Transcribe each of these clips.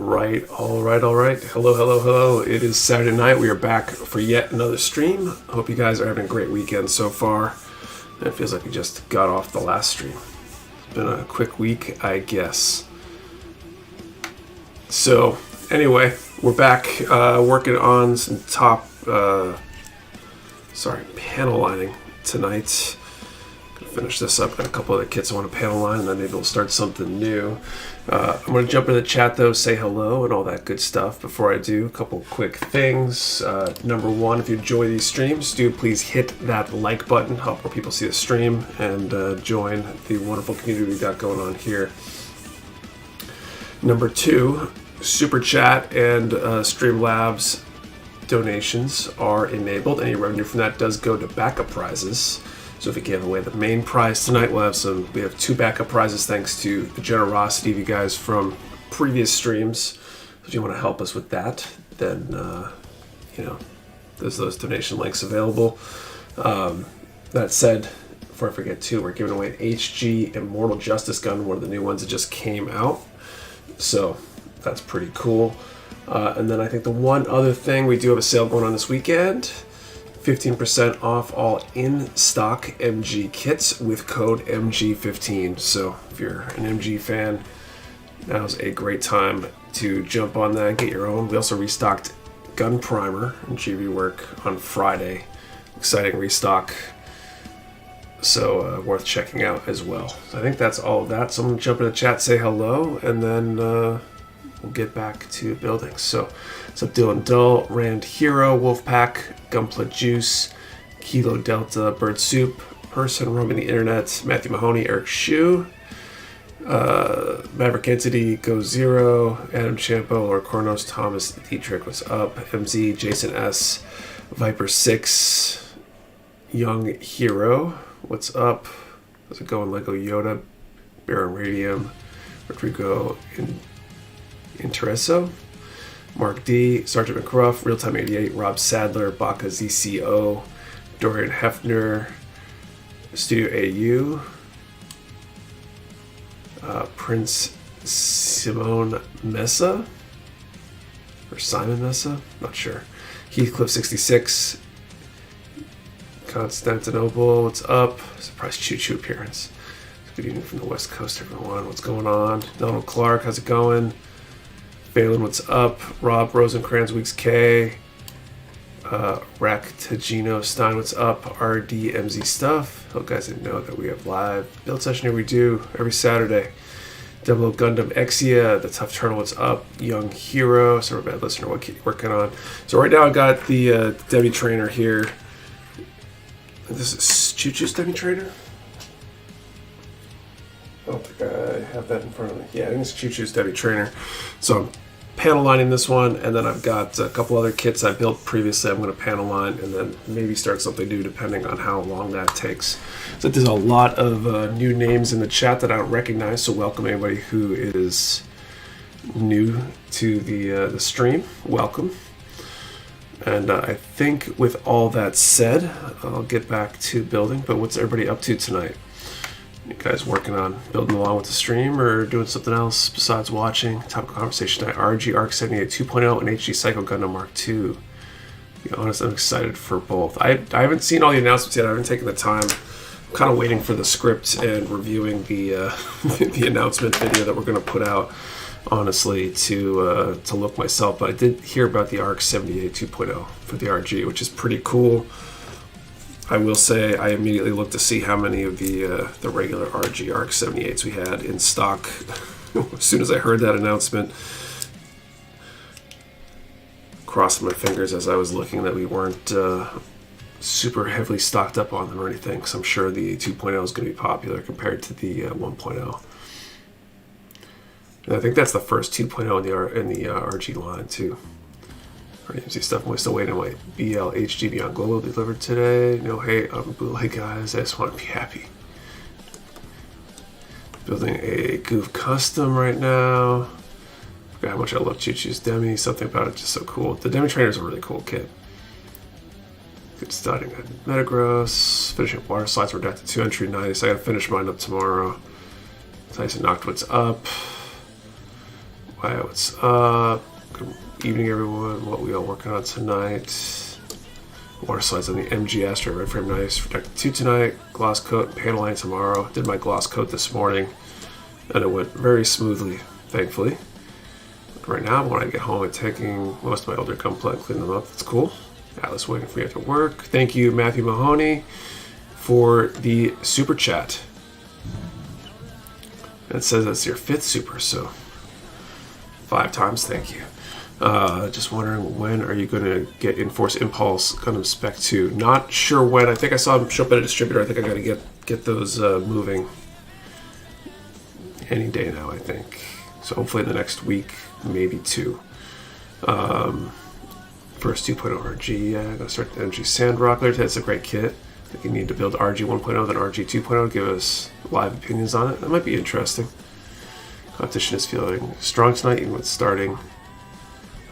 All right. Hello. It is Saturday night. We are back for yet another stream. Hope you guys are having a great weekend so far. It feels like we just got off the last stream. It's been a quick week, I guess. So, anyway, we're back working on some panel lining tonight. Gonna finish this up. Got a couple other kits I want to panel line, and then maybe we'll start something new. I'm going to jump into the chat though, say hello and all that good stuff. Before I do, a couple quick things. Number one, if you enjoy these streams, do please hit that like button, help more people see the stream, and join the wonderful community we got going on here. Number two, Super Chat and Streamlabs donations are enabled. Any revenue from that does go to backup prizes. So if we give away the main prize tonight, we have two backup prizes thanks to the generosity of you guys from previous streams. If you want to help us with that, then there's those donation links available. That said, before I forget too, we're giving away an HG Immortal Justice gun, one of the new ones that just came out. So that's pretty cool. And then I think the one other thing, we do have a sale going on this weekend. 15% off all in-stock MG kits with code MG15. So if you're an MG fan, now's a great time to jump on that and get your own. We also restocked Gun Primer and GV Work on Friday. Exciting restock. So worth checking out as well. So I think that's all of that. So I'm going to jump in the chat, say hello, and then we'll get back to building. So what's up, Dylan Dull, Rand Hero, Wolfpack, Gunpla Juice, Kilo Delta, Bird Soup, Person Roaming the Internet, Matthew Mahoney, Eric Shu, Maverick Entity, Go Zero, Adam Champo, Lord Kornos, Thomas Dietrich, what's up, MZ, Jason S, Viper 6, Young Hero, what's up, how's it going, Lego Yoda, Baron Radium, Rodrigo Intereso, Mark D, Sergeant McCruff, Realtime 88, Rob Sadler, Baka ZCO, Dorian Hefner, Studio AU, Prince Simone Mesa, or Simon Mesa, not sure. Heathcliff 66, Constantinople, what's up? Surprise Choo Choo appearance. Good evening from the West Coast, everyone. What's going on? Donald Clark, how's it going? Balin, what's up? Rob Rosencrantz, Weeks K. Rack Tagino Stein, what's up? RDMZ Stuff. Hope guys didn't know that we have live build session here. We do every Saturday. Double Gundam Exia, The Tough Turtle, what's up? Young Hero, Sort of Bad Listener, what keep working on? So right now I got the Debbie Trainer here. This is Choo Choo's Debbie Trainer. I don't think I have that in front of me. Yeah, I think it's Choo Choo's Debbie Trainer. So I'm panel lining this one, and then I've got a couple other kits I built previously I'm going to panel line, and then maybe start something new depending on how long that takes. So there's a lot of new names in the chat that I don't recognize, so welcome anybody who is new to the stream. Welcome. And I think with all that said, I'll get back to building, but what's everybody up to tonight? You guys working on building along with the stream or doing something else besides watching? Topic of conversation tonight, RG Arc 78 2.0 and HG Psycho Gundam Mark II. To be honest, I'm excited for both. I haven't seen all the announcements yet. I haven't taken the time. I'm kind of waiting for the script and reviewing the the announcement video that we're going to put out, honestly, to look myself. But I did hear about the Arc 78 2.0 for the RG, which is pretty cool. I will say I immediately looked to see how many of the regular RG Arc 78s we had in stock as soon as I heard that announcement. Crossing my fingers as I was looking that we weren't super heavily stocked up on them or anything, because I'm sure the 2.0 is going to be popular compared to the 1.0. And I think that's the first 2.0 in the RG line too. RDMC stuff. I'm still waiting on my BL HD Beyond Global delivered today. No hate on bootleg guys. I just want to be happy. Building a Goof custom right now. Forgot how much I love Choo Choo's Demi. Something about it just so cool. The Demi Trainer is a really cool kit. Good starting at Metagross. Finishing water slides. We're down to 2 entry 90. So I gotta finish mine up tomorrow. Tyson Noctwit's up. Wow, what's up? Good evening, everyone. What we all working on tonight? Water slides on the MG Astro, red frame nice. Protected 2 tonight, gloss coat, panel line tomorrow. Did my gloss coat this morning, and it went very smoothly, thankfully. Right now, when I get home, I'm taking most of my older Gunpla and clean them up. That's cool. Atlas waiting for you after work. Thank you, Matthew Mahoney, for the super chat. It says that's your 5th super, so 5 times, thank you. Just wondering, when are you going to get Enforce Impulse Gundam Spec 2? Not sure when. I think I saw them show up at a distributor. I think I got to get those moving any day now, I think. So hopefully in the next week, maybe 2. First 2.0 RG, yeah, I'm going to start the MG Sandrock. That's a great kit. I think you need to build RG 1.0, then RG 2.0, give us live opinions on it. That might be interesting. Competition is feeling strong tonight, even with starting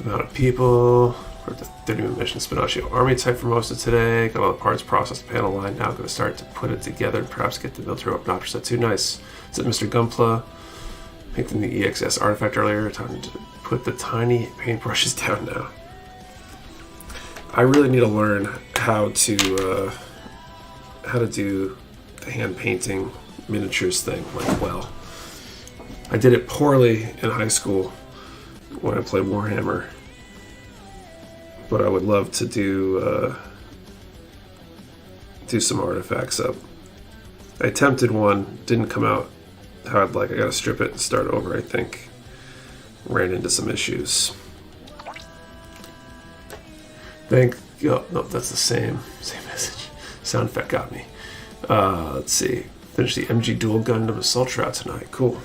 amount of people. We're at the 30-minute mission Spinaccio Army type for most of today. Got all the parts processed, panel line. Now I'm going to start to put it together and perhaps get the military obnoxious set 2. Nice. Is it Mr. Gunpla? Painting the EXS artifact earlier. Time to put the tiny paintbrushes down now. I really need to learn how to do the hand painting miniatures thing like well. I did it poorly in high school when I played Warhammer, but I would love to do some artifacts up. I attempted one, didn't come out how I'd like. I gotta strip it and start over, I think. Ran into some issues. Oh, no, that's the same message. Sound effect got me. Let's see. Finish the MG Dual Gundam Assault Route tonight. Cool.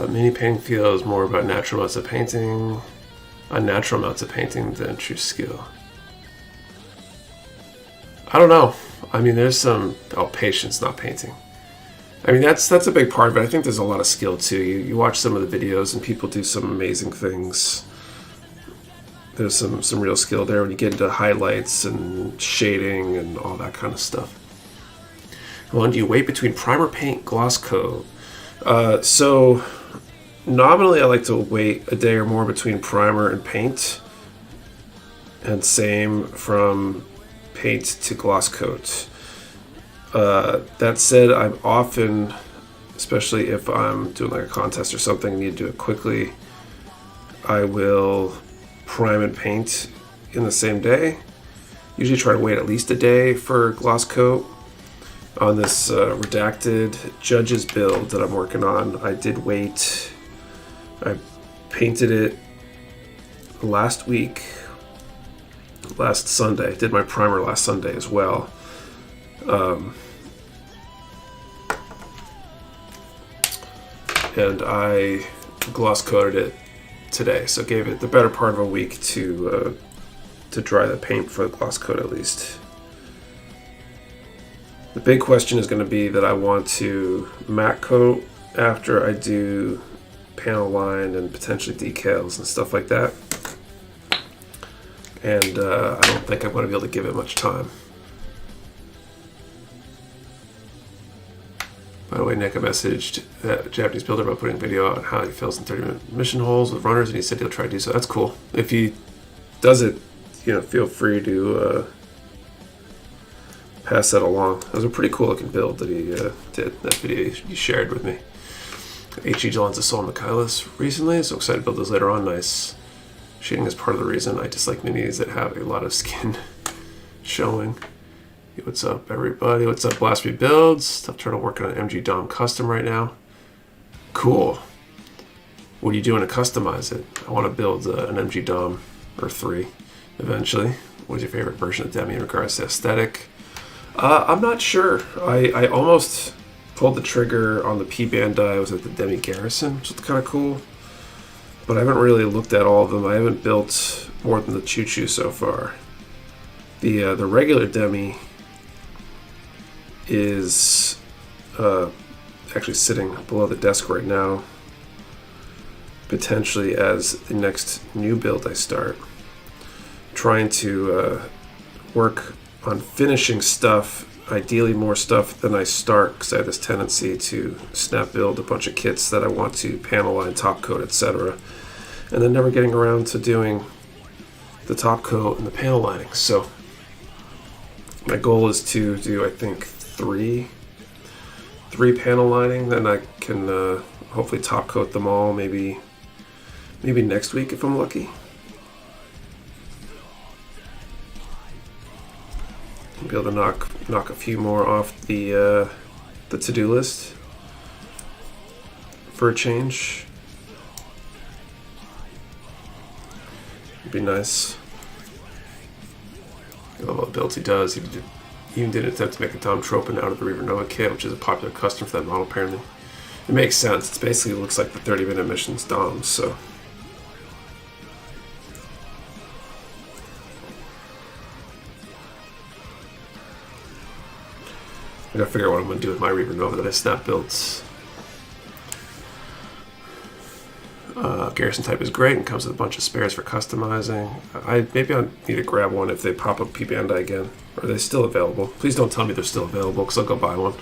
Mini painting feels more about natural amounts of painting, unnatural amounts of painting than true skill. I don't know. I mean, there's some patience, not painting. I mean, that's a big part of it. I think there's a lot of skill too. You watch some of the videos and people do some amazing things. There's some real skill there when you get into highlights and shading and all that kind of stuff. How long do you wait between primer, paint, gloss coat? So nominally I like to wait a day or more between primer and paint, and same from paint to gloss coat. That said, I'm often, especially if I'm doing like a contest or something and need to do it quickly, I will prime and paint in the same day. Usually try to wait at least a day for gloss coat. On this redacted Judges build that I'm working on, I did wait. I painted it last Sunday. Did my primer last Sunday as well. And I gloss coated it today, so gave it the better part of a week to dry the paint for the gloss coat at least. The big question is going to be that I want to matte coat after I do panel line and potentially decals and stuff like that. And I don't think I'm going to be able to give it much time. By the way, Nick, I messaged that Japanese builder about putting a video on how he fills in 30-minute mission holes with runners, and he said he'll try to do so. That's cool. If he does it, feel free to pass that along. That was a pretty cool looking build that he did, that video he shared with me. HG Lens Soul and Michaelis recently, so excited to build those later on. Nice. Shading is part of the reason I dislike minis that have a lot of skin showing. Hey, what's up, everybody? What's up, Blasphemy Builds? I'm trying to work on an MG Dom custom right now. Cool. What are you doing to customize it? I want to build an MG Dom or 3 eventually. What's your favorite version of Demi in regards to aesthetic? I'm not sure. I almost pulled the trigger on the P-Band die. I was at the Demi Garrison, which was kind of cool. But I haven't really looked at all of them. I haven't built more than the Choo Choo so far. The regular Demi is actually sitting below the desk right now, potentially as the next new build I start, trying to work on finishing stuff, ideally more stuff than I start, because I have this tendency to snap build a bunch of kits that I want to panel line, top coat, etc., and then never getting around to doing the top coat and the panel lining. So my goal is to do, I think, three panel lining, then I can hopefully top coat them all, maybe next week if I'm lucky. Be able to knock a few more off the to-do list for a change. It'd be nice. I love what builds he does. He even did an attempt to make a Dom Tropin out of the Reaver Nova kit, which is a popular custom for that model apparently. It makes sense. It basically looks like the 30-minute missions Dom, so. I gotta figure out what I'm gonna do with my Reaver Nova that I snap built. Garrison type is great and comes with a bunch of spares for customizing. Maybe I need to grab one if they pop up P Bandai again. Are they still available? Please don't tell me they're still available, because I'll go buy one.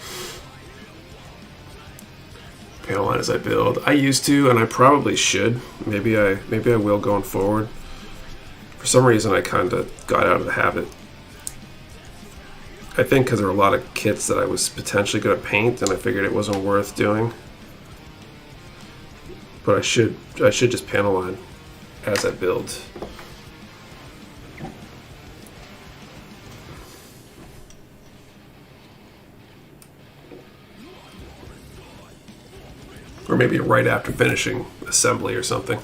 Panel line as I build. I used to, and I probably should. Maybe I will going forward. For some reason, I kind of got out of the habit. I think because there were a lot of kits that I was potentially going to paint, and I figured it wasn't worth doing. But I should just panel line as I build. Or maybe right after finishing assembly or something.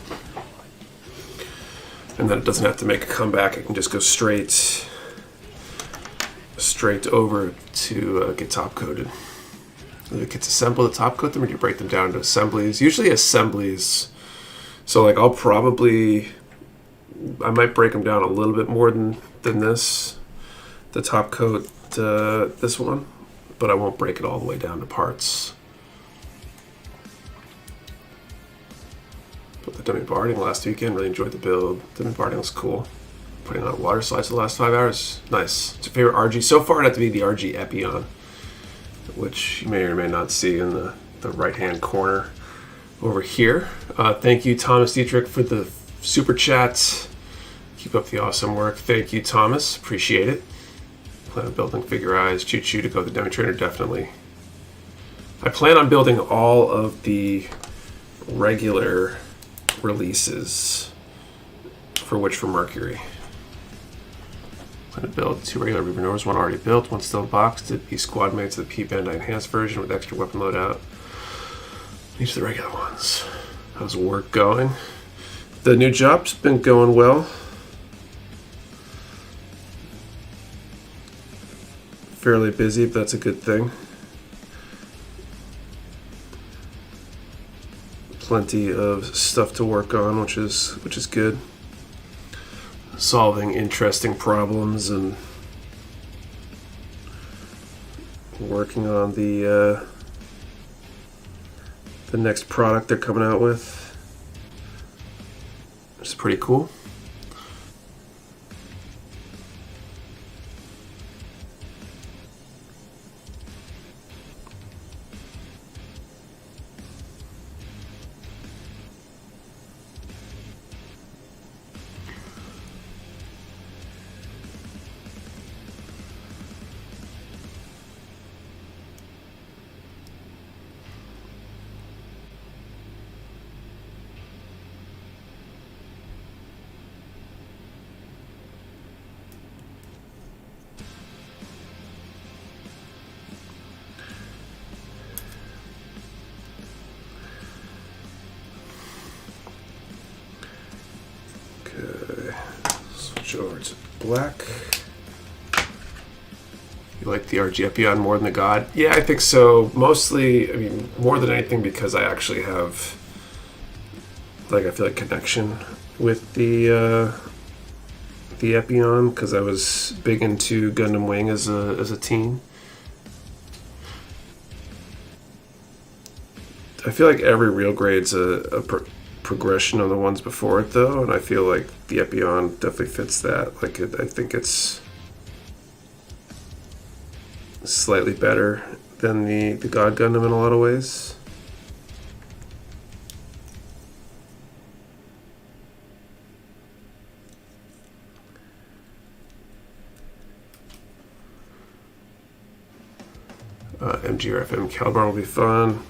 And then it doesn't have to make a comeback. I can just go straight over to get top coated. The kits assemble the top coat them, or do you break them down into assemblies? Usually assemblies. So like I might break them down a little bit more than this, the top coat, this one, but I won't break it all the way down to parts. Built the dummy barding last weekend, really enjoyed the build. Dummy barding was cool. Putting on water slides for the last 5 hours. Nice. It's your favorite RG. So far, it'd have to be the RG Epion, which you may or may not see in the right-hand corner over here. Thank you, Thomas Dietrich, for the super chat. Keep up the awesome work. Thank you, Thomas. Appreciate it. Plan on building Figure Eyes, Choo Choo to go with the Demi Trainer, definitely. I plan on building all of the regular releases for Mercury. I'm going to build 2 regular Reaver Novas, 1 already built, 1 still boxed to be squad mates of the P Bandai Enhanced version with extra weapon loadout. Each of the regular ones. How's work going? The new job's been going well. Fairly busy, but that's a good thing. Plenty of stuff to work on, which is good. Solving interesting problems and working on the next product they're coming out with, which is pretty cool. Over to black. You like the RG Epion more than the God? Yeah, I think so. Mostly, I mean, more than anything because I actually have, like, I feel like connection with the Epion, because I was big into Gundam Wing as a teen. feel like every real grade's a progression on the ones before it, though, and I feel like the Epion definitely fits that. Like, I think it's slightly better than the God Gundam in a lot of ways. MGRFM Calibar will be fun.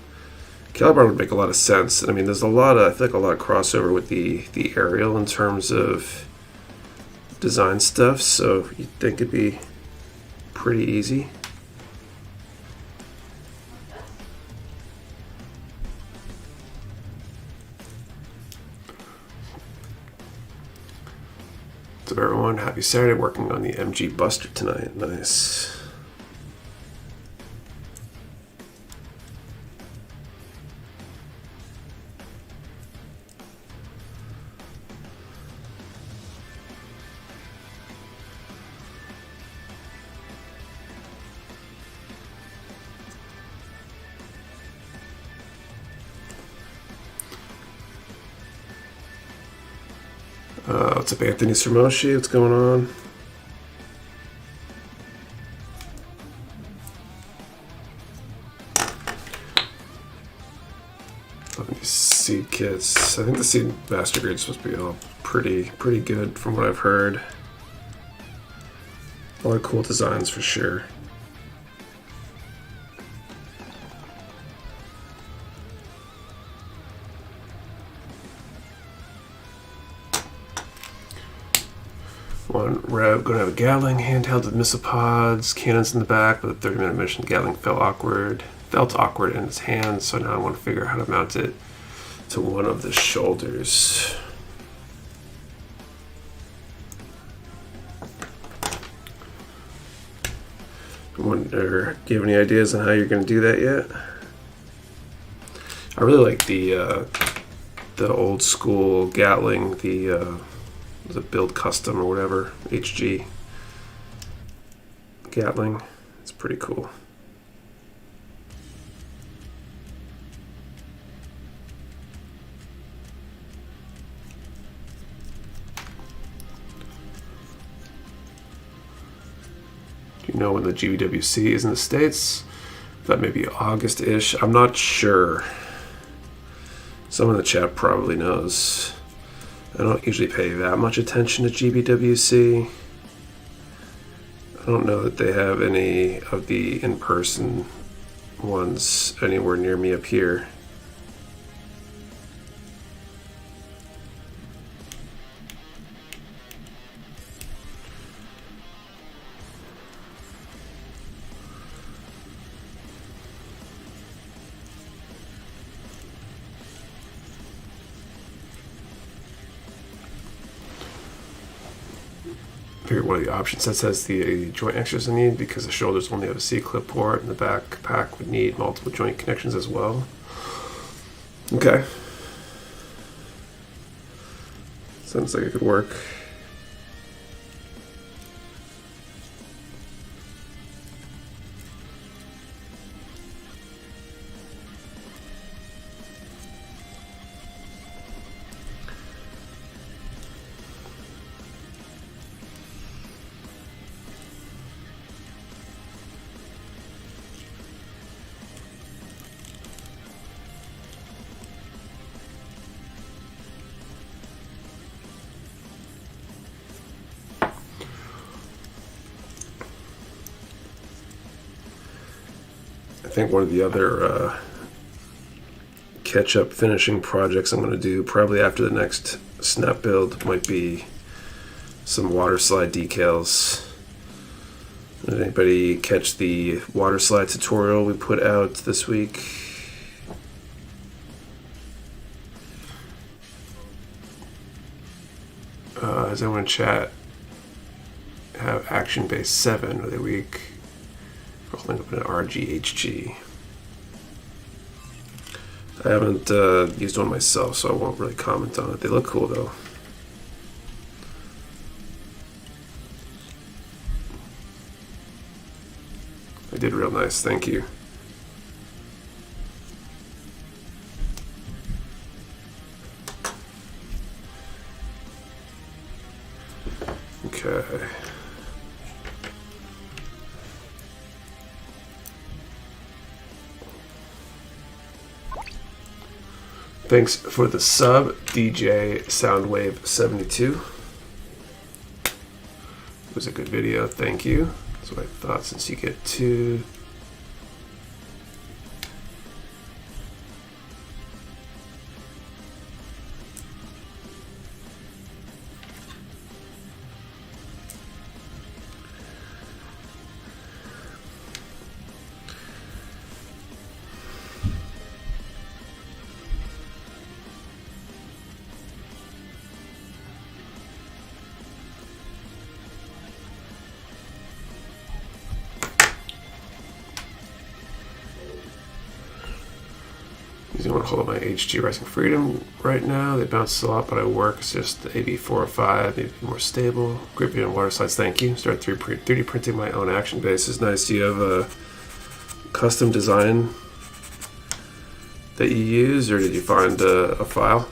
Calibar would make a lot of sense. I mean, there's a lot of, I feel like a lot of crossover with the aerial in terms of design stuff, so you'd think it'd be pretty easy. So everyone, happy Saturday, working on the MG Buster tonight. Nice. What's up, Anthony Sermoshi? What's going on? These seed kits. I think the seed master grade is supposed to be all pretty good from what I've heard. A lot of cool designs for sure. One Rev going to have a Gatling handheld with missile pods, cannons in the back, but the 30-minute mission Gatling felt awkward in his hands, so now I want to figure out how to mount it to one of the shoulders. I wonder, do you have any ideas on how you're going to do that yet? I really like the old school Gatling, the build custom or whatever, HG Gatling. It's pretty cool. Do you know when the GBWC is in the States? That may be August-ish. I'm not sure. Someone in the chat probably knows. I don't usually pay that much attention to GBWC. I don't know that they have any of the in-person ones anywhere near me up here. One of the option sets has the joint extras I need because the shoulders only have a C-clip port and the backpack would need multiple joint connections as well. Okay. Sounds like it could work. I think one of the other catch-up finishing projects I'm going to do probably after the next snap build might be some water slide decals. Did anybody catch the water slide tutorial we put out this week? Does anyone in chat have Action Base 7 of the week? Rolling up an RGHG. I haven't used one myself, so I won't really comment on it. They look cool though. They did real nice, thank you. Okay. Thanks for the sub, DJ Soundwave72. It was a good video, thank you. That's what I thought, since you get two. Using one hold on my HG Rising Freedom right now. They bounce a lot, but I work. It's just the AB405, maybe more stable. Grippy on water slides, thank you. Start 3D printing my own action bases. Nice. Do you have a custom design that you use, or did you find a file?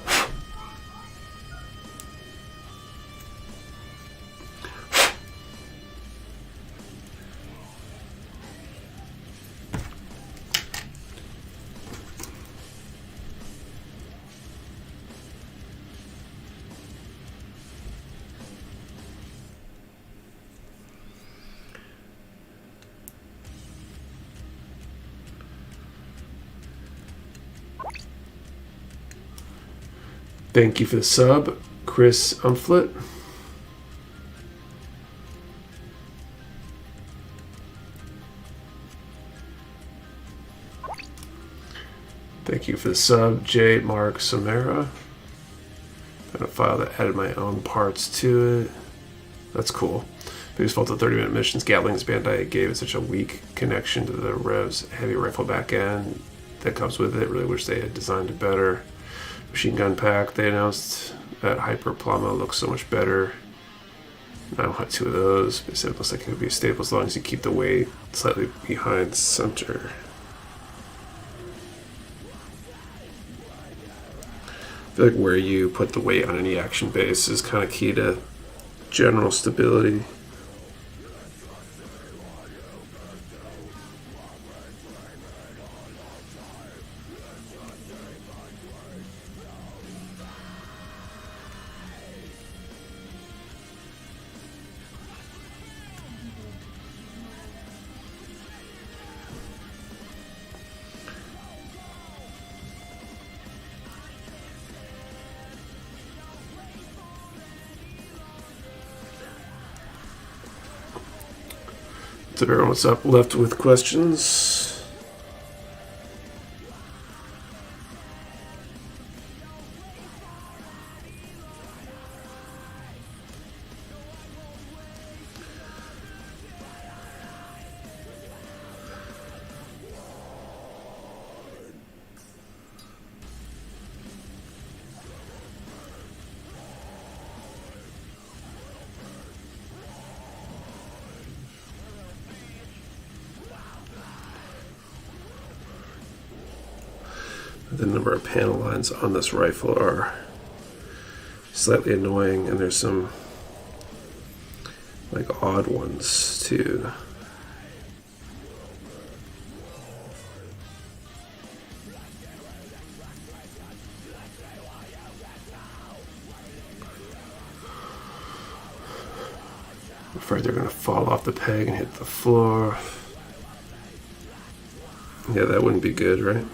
Thank you for the sub, Chris Umflet. Thank you for the sub, J. Mark Samara. Got a file that added my own parts to it. That's cool. Biggest fault of 30-minute missions. Gatling's Bandai gave it such a weak connection to the Rev's heavy rifle back end that comes with it. Really wish they had designed it better. Machine gun pack they announced at Hyper Plama looks so much better. I don't have two of those. They said it looks like it would be stable as long as you keep the weight slightly behind center. I feel like where you put the weight on any action base is kind of key to general stability. What's up, everyone? What's up? Left with questions? The number of panel lines on this rifle are slightly annoying, and there's some like odd ones too. I'm afraid they're gonna fall off the peg and hit the floor. Yeah, that wouldn't be good, right?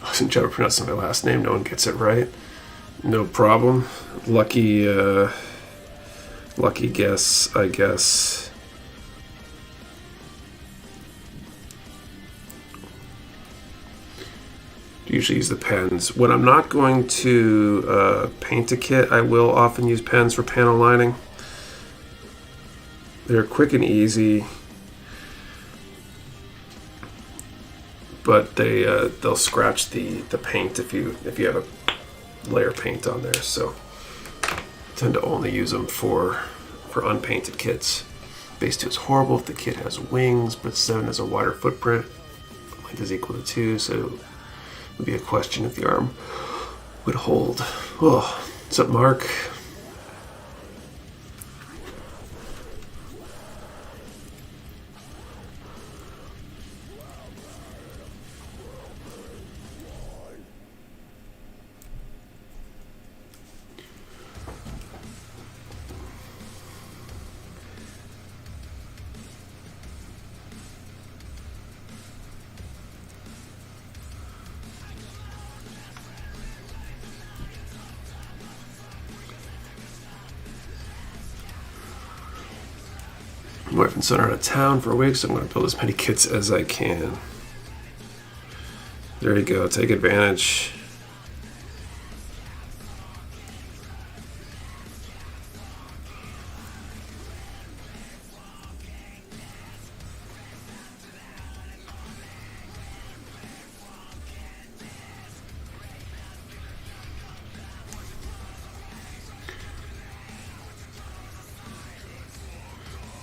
I wasn't trying to pronounce my last name. No one gets it right. No problem. Lucky guess, I guess. Usually use the pens. When I'm not going to paint a kit, I will often use pens for panel lining. They're quick and easy, but they'll scratch the paint if you have a layer of paint on there. So I tend to only use them for unpainted kits. Base 2 is horrible if the kit has wings, but 7 has a wider footprint. Length is equal to 2, so it would be a question if the arm would hold. Oh, what's up, Mark? My wife and son are out of town for a week, so I'm going to build as many kits as I can. There you go. Take advantage.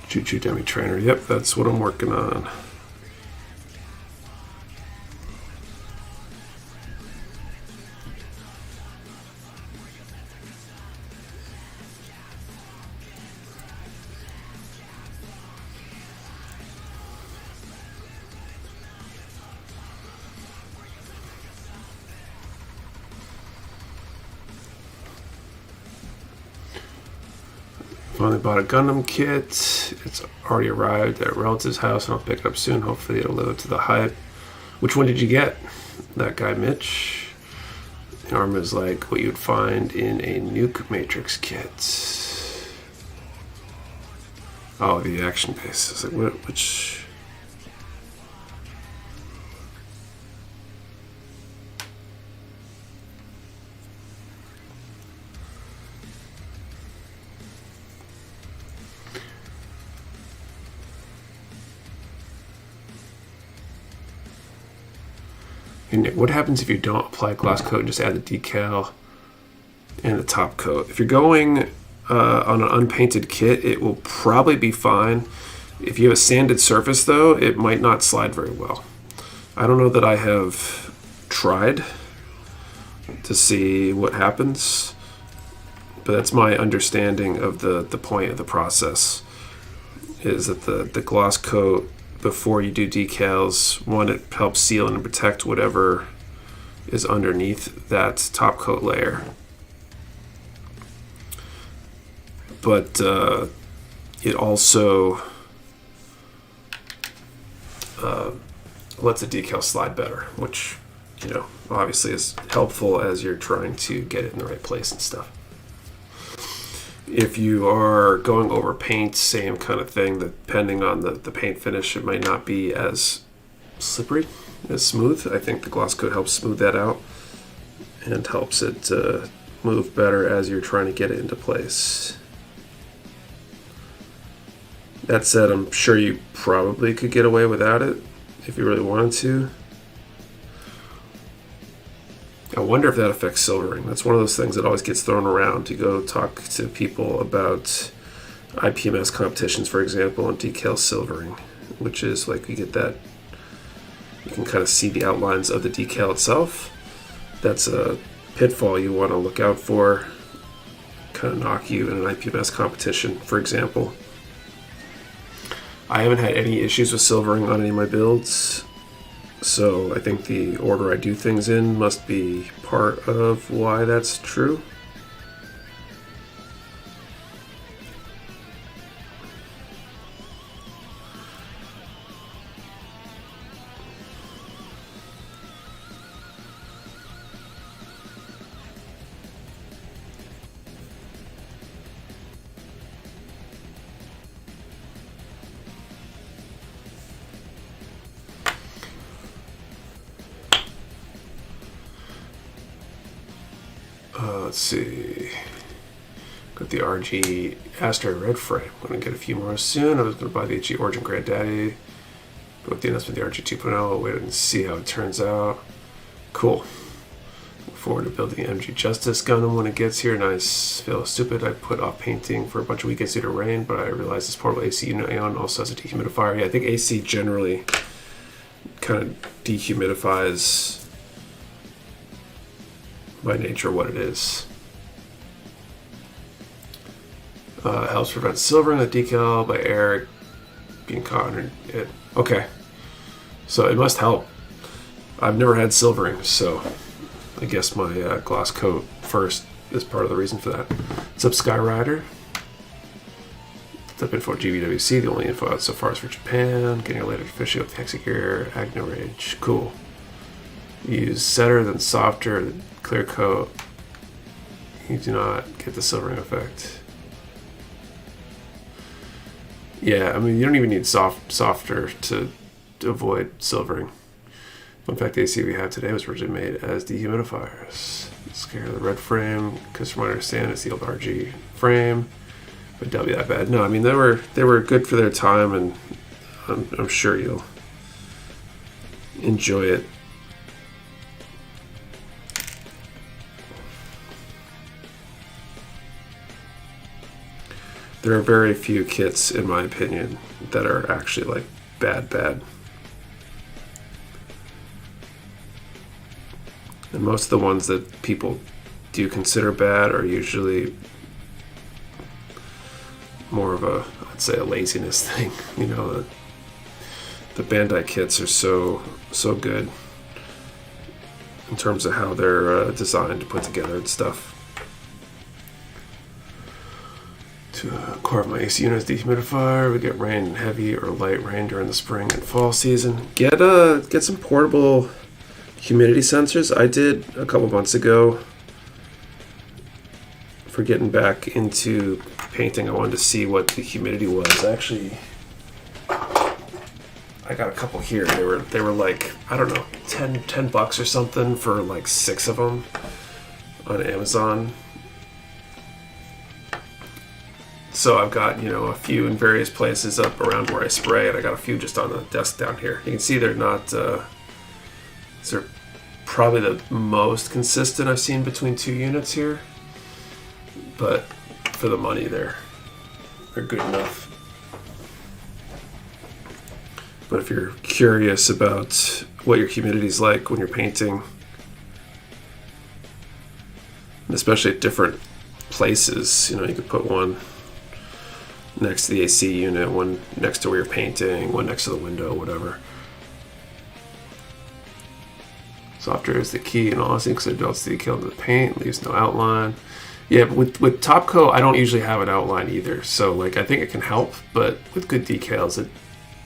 Choo-choo dummy trainer. Yep, that's what I'm working on. Finally bought a Gundam kit. It's already arrived at a relative's house, and I'll pick it up soon. Hopefully it'll live up to the hype. Which one did you get? That guy Mitch. The arm is like what you'd find in a Nuke Matrix kit. Oh, the action base. It's like which? What happens if you don't apply glass coat and just add the decal and the top coat? If you're going on an unpainted kit, it will probably be fine. If you have a sanded surface, though, it might not slide very well. I don't know that I have tried to see what happens, but that's my understanding of the point of the process, is that the gloss coat, before you do decals, one, it helps seal and protect whatever is underneath that top coat layer. But it also lets a decal slide better, which, you know, obviously is helpful as you're trying to get it in the right place and stuff. If you are going over paint, same kind of thing, depending on the paint finish, it might not be as slippery, as smooth. I think the gloss coat helps smooth that out and helps it move better as you're trying to get it into place. That said, I'm sure you probably could get away without it if you really wanted to. I wonder if that affects silvering. That's one of those things that always gets thrown around. You go talk to people about IPMS competitions, for example, and decal silvering, which is like you get that, you can kind of see the outlines of the decal itself. That's a pitfall you want to look out for, kind of knock you in an IPMS competition, for example. I haven't had any issues with silvering on any of my builds, so I think the order I do things in must be part of why that's true. Let's see. Got the RG Asteroid Red frame. I'm going to get a few more soon. I was going to buy the HG Origin Granddaddy. But with the announcement of the RG 2.0, I'll wait and see how it turns out. Cool. Look forward to building the MG Justice Gundam when it gets here. Nice. Feel stupid. I put off painting for a bunch of weekends due to rain, but I realized this portable AC unit I own also has a dehumidifier. Yeah, I think AC generally kind of dehumidifies by nature what it is. Helps prevent silvering the decal by air being caught under it. Okay, so it must help. I've never had silvering, so I guess my gloss coat first is part of the reason for that. What's up, Skyrider? Step info GBWC. The only info out so far is for Japan. Getting a later fishing with Hexagear, Agno Rage. Cool. Use setter, then softer, then clear coat. You do not get the silvering effect. Yeah, I mean, you don't even need softer to avoid silvering. In fact, the AC we have today was originally made as dehumidifiers. Scare the red frame, because from what I understand, it's the old RG frame. But don't be that bad. No, I mean, they were good for their time, and I'm sure you'll enjoy it. There are very few kits, in my opinion, that are actually like bad. And most of the ones that people do consider bad are usually more of a, I'd say, a laziness thing. You know, the Bandai kits are so good in terms of how they're designed to put together and stuff. To carve my AC unit as dehumidifier, we get rain, heavy or light rain during the spring and fall season. Get some portable humidity sensors. I did a couple months ago for getting back into painting. I wanted to see what the humidity was. Actually, I got a couple here. They were like, I don't know, $10 or something for like 6 of them on Amazon. So I've got, you know, a few in various places up around where I spray, and I got a few just on the desk down here. You can see they're not, these are probably the most consistent I've seen between 2 units here. But for the money, they're good enough. But if you're curious about what your humidity is like when you're painting, and especially at different places, you know, you could put one next to the AC unit, one next to where you're painting, one next to the window, whatever. Softer is the key in all these things because it melts the decal into the paint, leaves no outline. Yeah, but with top coat, I don't usually have an outline either. So, like, I think it can help, but with good decals,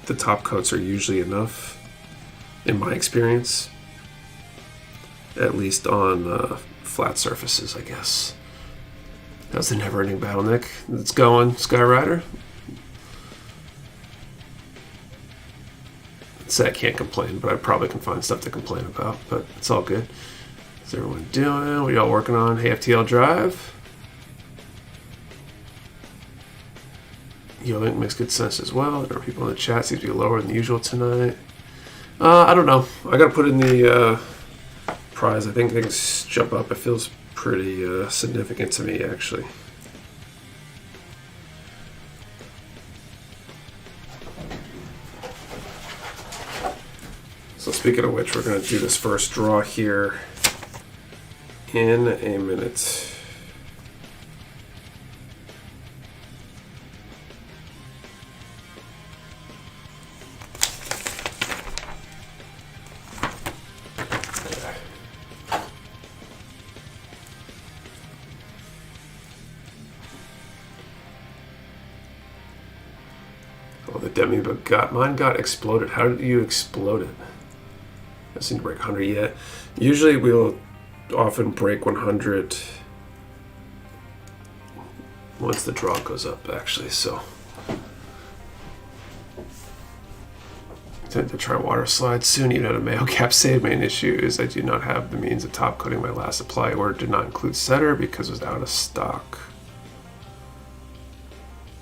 the top coats are usually enough, in my experience. At least on flat surfaces, I guess. That's the never-ending battle, Nick. It's going, Skyrider. I'd say I can't complain, but I probably can find stuff to complain about. But it's all good. What's everyone doing? What are y'all working on? Hey, FTL Drive. Yo, Link makes good sense as well. There are people in the chat. Seems to be lower than usual tonight. I don't know. I gotta put in the prize. I think things jump up. It feels pretty significant to me, actually. So speaking of which, we're going to do this first draw here in a minute. Mine got exploded. How did you explode it? I seem to break 100 yet. Usually we'll often break 100 once the draw goes up, actually. So Tend to try water slides soon, even at a mayo cap save. Main issue is I do not have the means of top coating. My last supply order did not include setter because it was out of stock.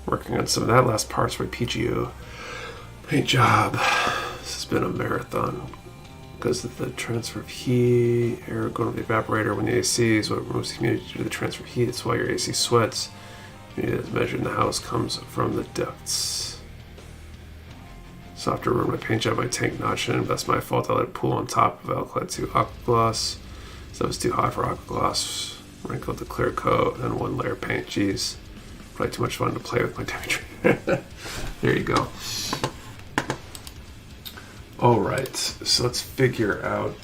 Working on some of that last parts for PGO paint job. This has been a marathon because of the transfer of heat, air going to the evaporator when the AC is what removes humidity due to the transfer of heat. That's why your AC sweats. Humidity that's measured in the house comes from the ducts. Softer ruined my paint job, my tank notched in. That's my fault. I let it pool on top of Alclad 2 aqua gloss. So it was too hot for aqua gloss. Wrinkled the clear coat and one layer of paint. Jeez. Probably too much fun to play with my temperature. There you go. All right, so let's figure out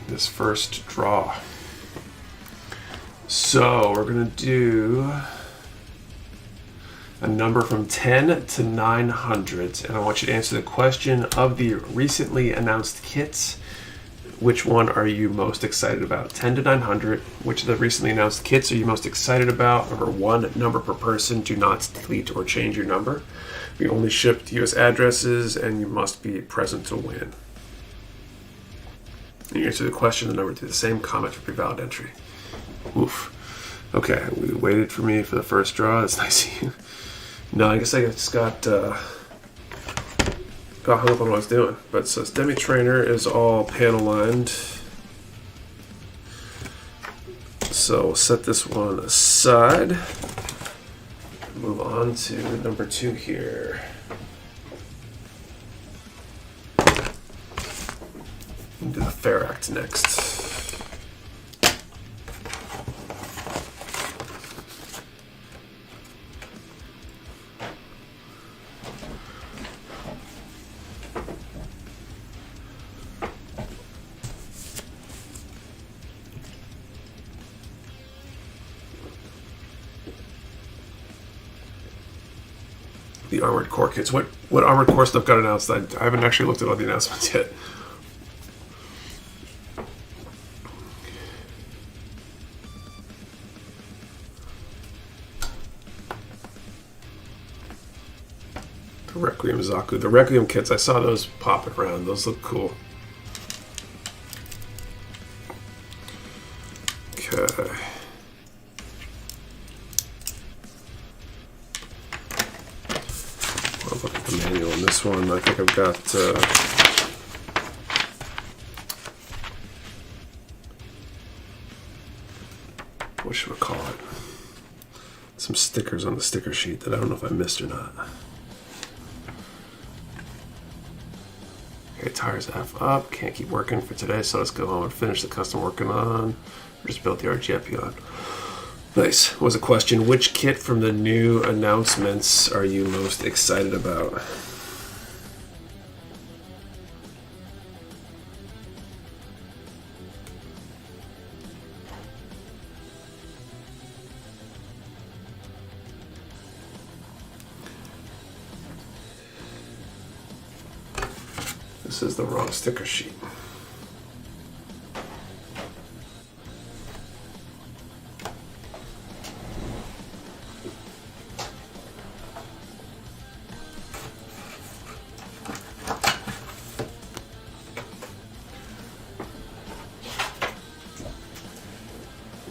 this first draw. So we're gonna do a number from 10 to 900, and I want you to answer the question of the recently announced kits. Which one are you most excited about? 10 to 900. Which of the recently announced kits are you most excited about? Number one, number per person. Do not delete or change your number. We only ship to US addresses, and you must be present to win. You answer the question, the number to the same comment for valid entry. Oof. Okay, we waited for me for the first draw. That's nice of you. No, I guess I just got hung up on what I was doing. But it says Demi Trainer is all panel lined. So we'll set this one aside. Move on to number 2 here. We'll do the Fair Act next. The Armored Core kits. What Armored Core stuff got announced? I haven't actually looked at all the announcements yet. The Requiem Zaku. The Requiem kits, I saw those popping around. Those look cool. Okay. I'll look at the manual on this one. I think I've got what should we call it? Some stickers on the sticker sheet that I don't know if I missed or not. Okay, tires F up. Can't keep working for today, so let's go home and finish the custom working on. Or just built the RGF on. Nice. Was a question. Which kit from the new announcements are you most excited about? This is the wrong sticker sheet.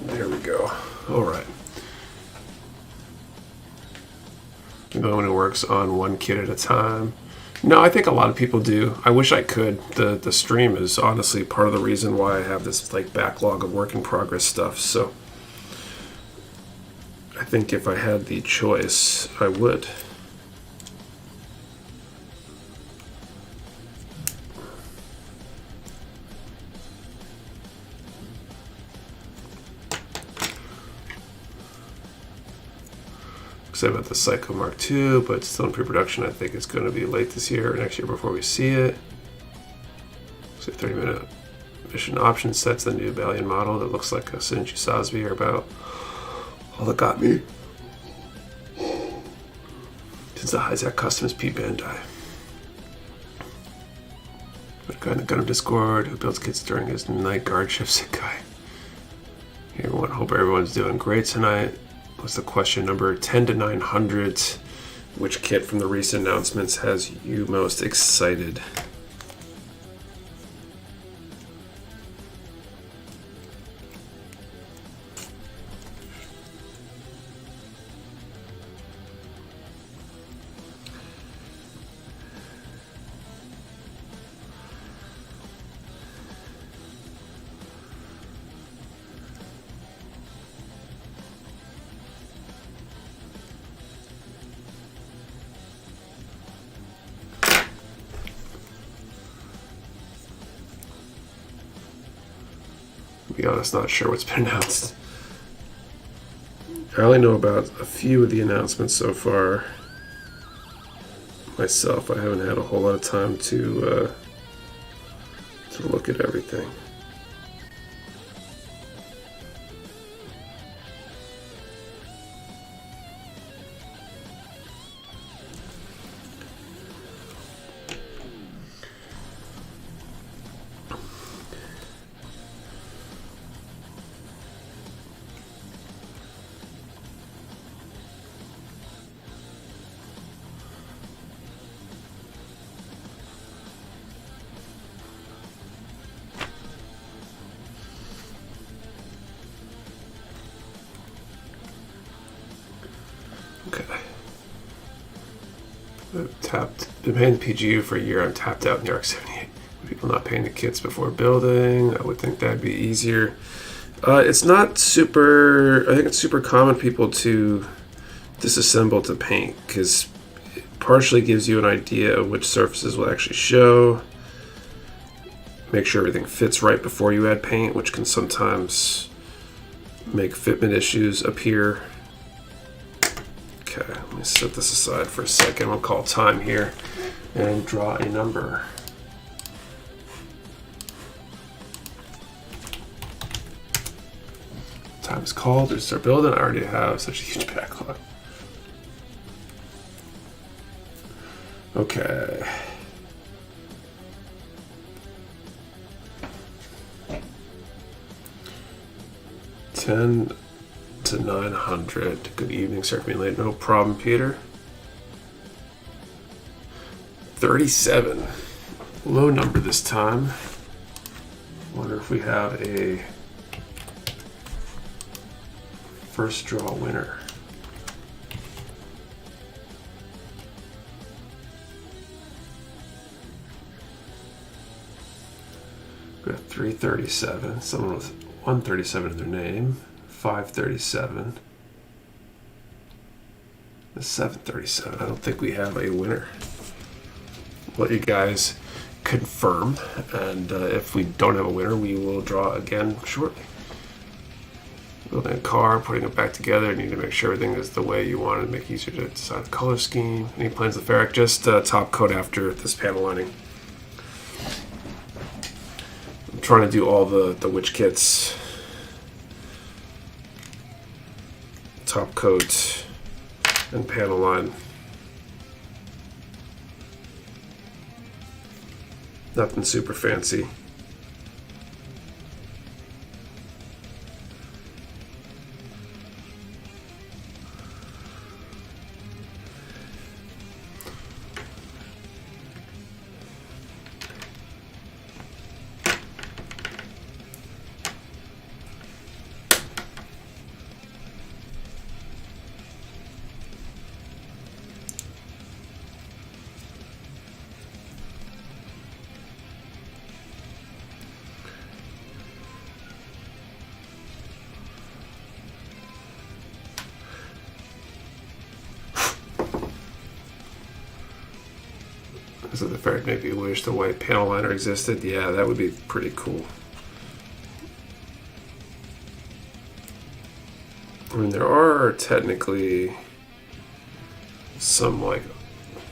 There we go. All right. The one who works on one kit at a time. No, I think a lot of people do. I wish I could. The stream is honestly part of the reason why I have this like backlog of work in progress stuff. So I think if I had the choice, I would. Excited about the Psycho Mark II, but it's still in pre-production. I think it's going to be late this year or next year before we see it. So 30-minute mission option sets, the new Valiant model that looks like a Shinichi Sasbi are about all that got me. Since the Hyzak Customs P Bandai. But a guy in the Gundam Discord who builds kits during his night guard shift, sick guy. Hey everyone, hope everyone's doing great tonight. what's the question number? 10 to 900. Which kit from the recent announcements has you most excited? To be honest, not sure what's been announced. I only know about a few of the announcements so far. Myself, I haven't had a whole lot of time to look at everything. Okay. Been paying the PGU for a year. I'm tapped out in the ARC-78. People not paying the kits before building. I would think that'd be easier. It's not super. I think it's super common for people to disassemble to paint because it partially gives you an idea of which surfaces will actually show. Make sure everything fits right before you add paint, which can sometimes make fitment issues appear. Okay, let me set this aside for a second. We'll call time here and draw a number. Time is called to start building. I already have such a huge backlog. Okay. $10 to 900. Good evening, sir. For me late. No problem, Peter. 37. Low number this time. Wonder if we have a first draw winner. We got 337. Someone with 137 in their name. 537. The 737. I don't think we have a winner. Let you guys confirm, and if we don't have a winner, we will draw again shortly. Building a car, putting it back together, you need to make sure everything is the way you want it, make it easier to decide the color scheme. Any plans with Ferric? Just top coat after this panel lining. I'm trying to do all the witch kits. Top coat and panel line. Nothing super fancy. So the Ferric maybe wish the white panel liner existed. Yeah, that would be pretty cool. I mean, there are technically some like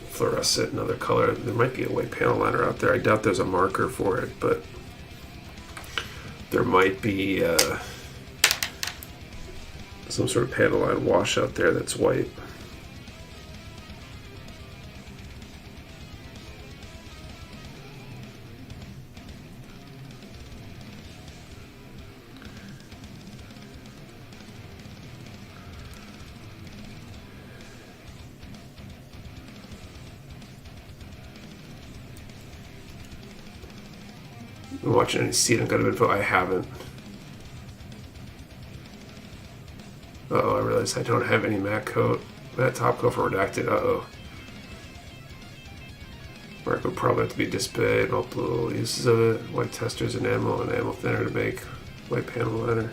fluorescent and other color. There might be a white panel liner out there. I doubt there's a marker for it, but there might be some sort of panel line wash out there that's white. Been watching any seat on Gundam info? I haven't. Uh-oh, I realized I don't have any matte top coat for redacted. Uh-oh. Mark would probably have to be displayed, multiple uses of it, white testers, enamel thinner to make white panel liner.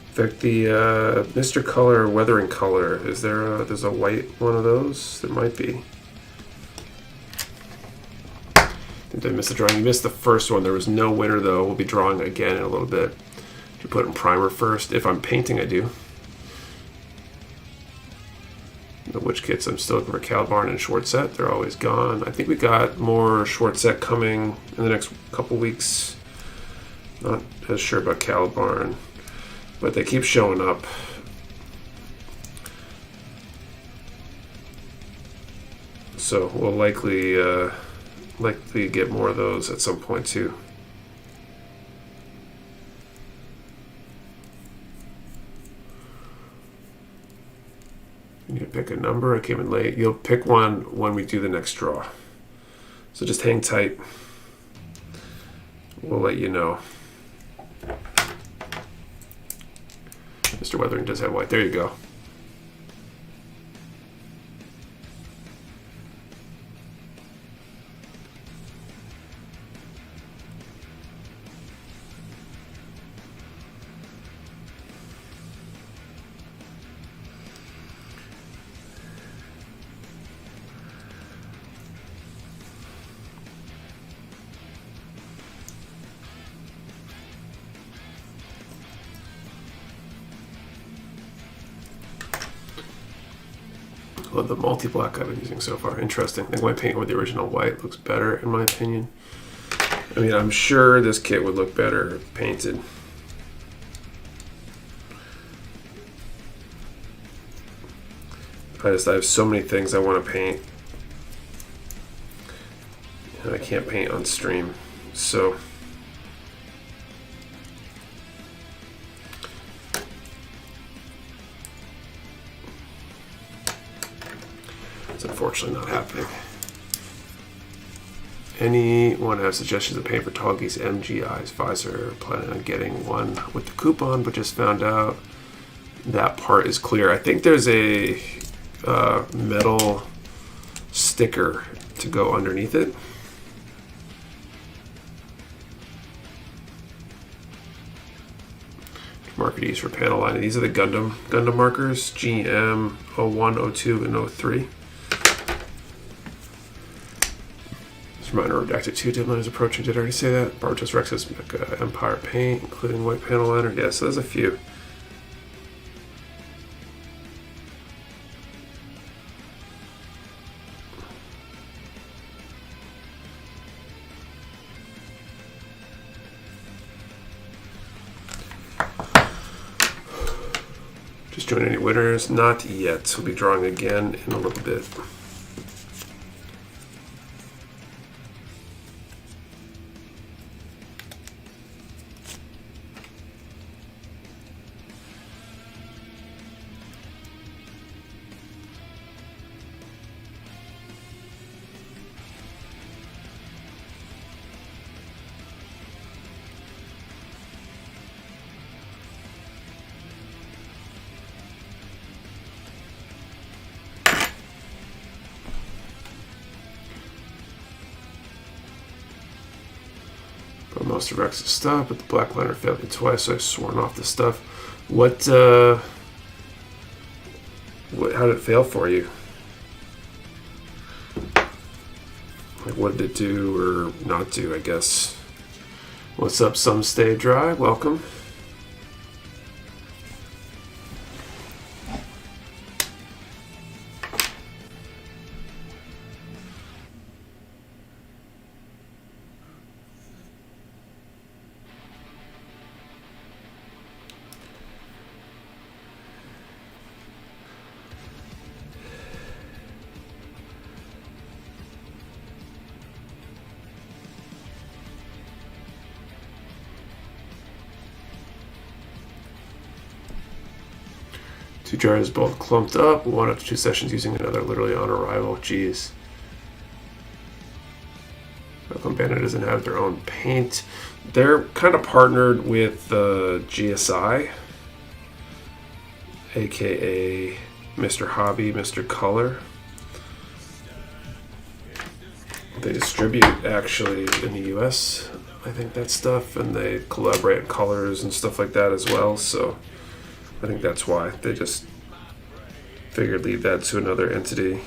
In fact, the Mr. Color Weathering Color, is there's a white one of those? There might be. Did I miss the drawing? You missed the first one. There was no winner, though. We'll be drawing again in a little bit. You put in primer first. If I'm painting, I do. The Witch Kits, I'm still looking for Calibarn and Short Set. They're always gone. I think we got more Short Set coming in the next couple weeks. Not as sure about Calibarn, but they keep showing up. So we'll likely get more of those at some point too. You need to pick a number. I came in late. You'll pick one when we do the next draw. So just hang tight. We'll let you know. Mr. Weathering does have white. There you go. Love the multi-black I've been using so far. Interesting. I think my paint with the original white looks better, in my opinion. I mean, I'm sure this kit would look better painted. I have so many things I want to paint, and I can't paint on stream. So it's unfortunately not happening. Anyone have suggestions of paint for Tallgeese MGI's visor? Planning on getting one with the coupon, but just found out that part is clear. I think there's a metal sticker to go underneath it. Marker to use for panel lining. These are the Gundam markers, GM 01, 02, and 03. Reminder redacted 2 deadline is approaching. Did I already say that? Bartos Rex's Mecha Empire paint, including white panel liner. Yeah, so there's a few. Just join any winners? Not yet. We'll be drawing again in a little bit. Most of Rex's stuff, but the black liner failed me twice, so I've sworn off the stuff. How did it fail for you? Like, what did it do or not do, I guess? What's up, Some Stay Dry? Welcome. 2 jars both clumped up. 1 after 2 sessions using another literally on arrival. Jeez. Welcome Bandit doesn't have their own paint. They're kind of partnered with GSI, aka Mr. Hobby, Mr. Color. They distribute actually in the US, I think, that stuff, and they collaborate on colors and stuff like that as well. So I think that's why they just figured leave that to another entity.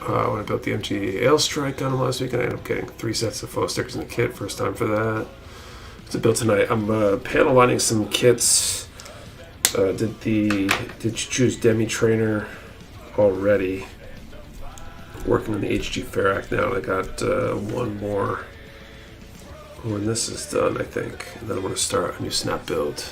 When I built the MG Ale Strike Gundam last week, and I ended up getting 3 sets of faux stickers in the kit. First time for that. To build tonight, I'm panel lining some kits. Did you choose Demi Trainer already? Working on the HG Ferrac now. I got 1 more when this is done, I think, and then I'm going to start a new snap build.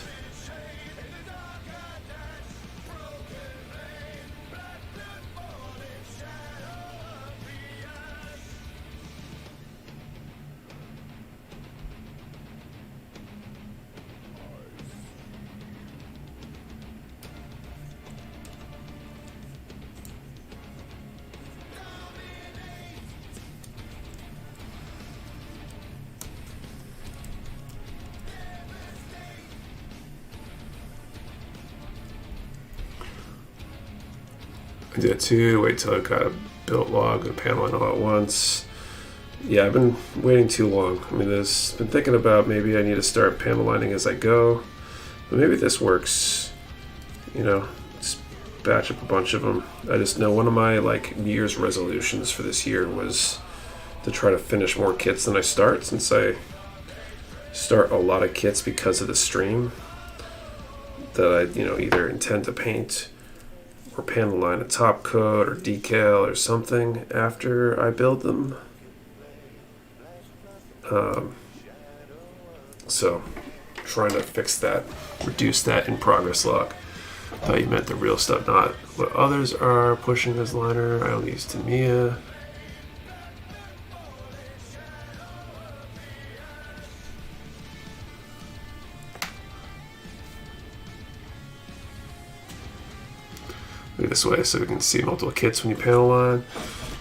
I did too. Wait till I got a built log and panel line all at once. Yeah, I've been waiting too long. I mean, there's been thinking about maybe I need to start panel lining as I go, but maybe this works. You know, just batch up a bunch of them. I just know one of my New Year's resolutions for this year was to try to finish more kits than I start, since I start a lot of kits because of the stream that I either intend to paint or panel line a top coat or decal or something after I build them. So trying to fix that, reduce that in progress log. Thought you meant the real stuff, not what others are pushing as liner. I only use Tamiya. Look this way so we can see multiple kits when you panel line.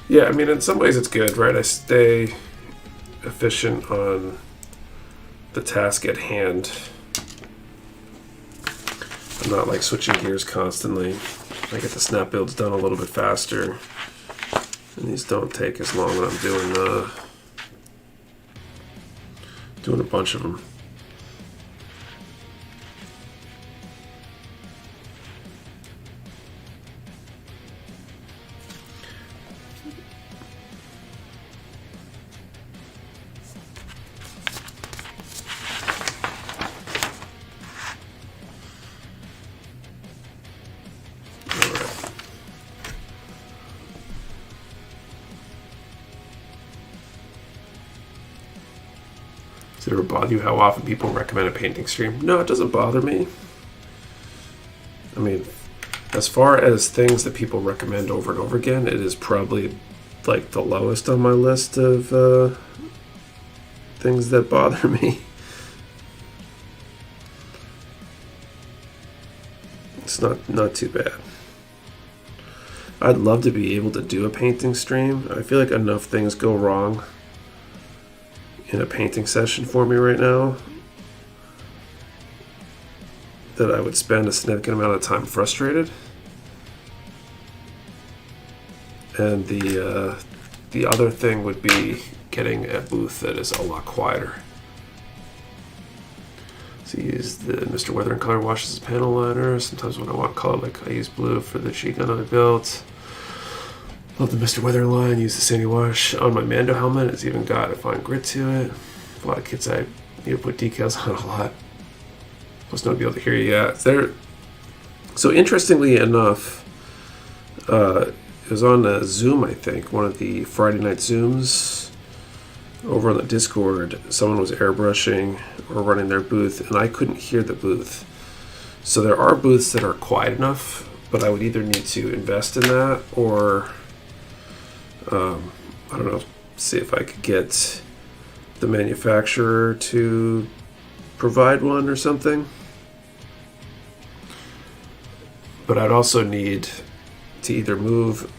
Yeah, I mean, in some ways it's good, right? I stay efficient on the task at hand. I'm not switching gears constantly. I get the snap builds done a little bit faster, and these don't take as long when I'm doing a bunch of them. Does it ever bother you how often people recommend a painting stream? No, it doesn't bother me. I mean, as far as things that people recommend over and over again, it is probably the lowest on my list of things that bother me. It's not too bad. I'd love to be able to do a painting stream. I feel like enough things go wrong in a painting session for me right now that I would spend a significant amount of time frustrated. And the other thing would be getting a booth that is a lot quieter. So you use the Mr. Weather and Color Wash as a panel liner. Sometimes when I want color, like I use blue for the cheek gun I built. Love the Mr. Weather line. Use the Sandy Wash on my Mando helmet. It's even got a fine grit to it. A lot of kits I need to put decals on a lot. Plus, not be able to hear you. Yeah, there. So interestingly enough, it was on Zoom, I think, one of the Friday night Zooms over on the Discord. Someone was airbrushing or running their booth, and I couldn't hear the booth. So there are booths that are quiet enough, but I would either need to invest in that or, I don't know, see if I could get the manufacturer to provide one or something. But I'd also need to either move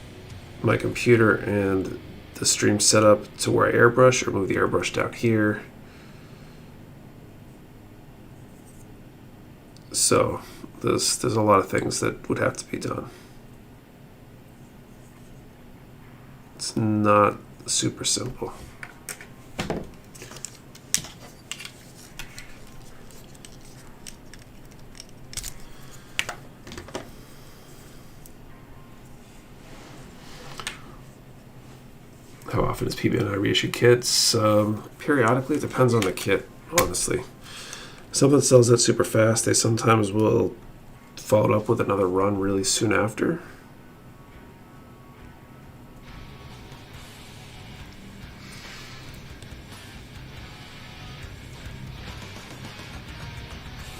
my computer and the stream setup to where I airbrush, or move the airbrush down here. So there's a lot of things that would have to be done. It's not super simple. How often does PBNI reissue kits? Periodically. It depends on the kit, honestly. Something sells out super fast. They sometimes will follow it up with another run really soon after.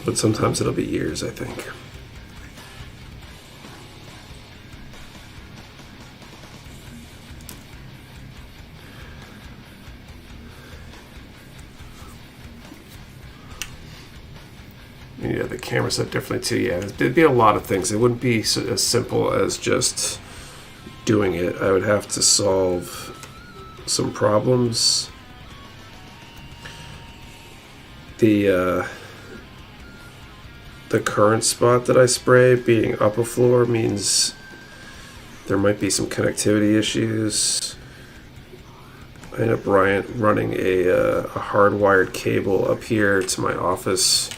But sometimes it'll be years, I think. Yeah, the camera set differently too. Yeah, there'd be a lot of things. It wouldn't be as simple as just doing it. I would have to solve some problems. The current spot that I spray being up a floor means there might be some connectivity issues. I end up running a hardwired cable up here to my office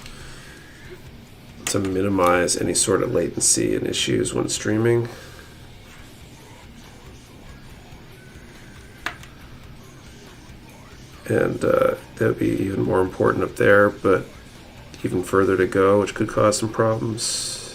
to minimize any sort of latency and issues when streaming. And that would be even more important up there, but even further to go, which could cause some problems.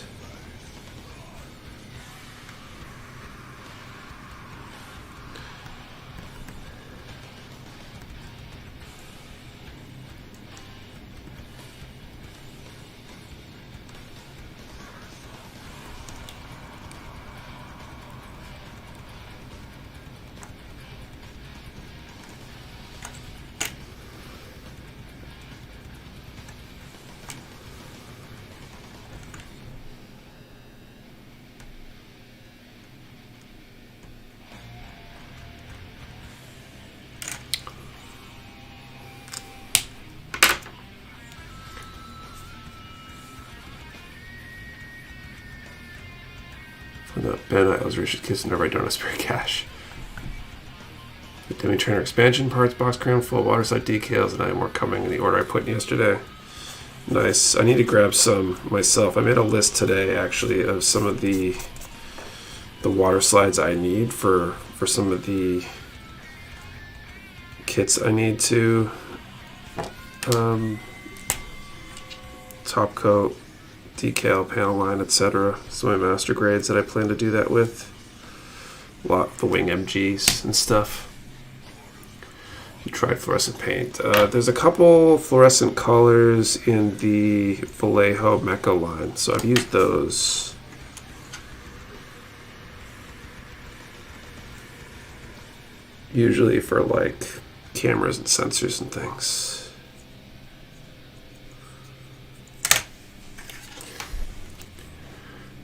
Ben, I was Richard Kiss and never done a spare cash. The Demi Trainer expansion parts box crammed full of waterside decals, and I have more coming in the order I put in yesterday. Nice. I need to grab some myself. I made a list today actually of some of the water slides I need for some of the kits I need to top coat, decal, panel line, etc. Some of my master grades that I plan to do that with. A lot of the wing MGs and stuff. You tried fluorescent paint. There's a couple fluorescent colors in the Vallejo Mecha line, so I've used those. Usually for like cameras and sensors and things.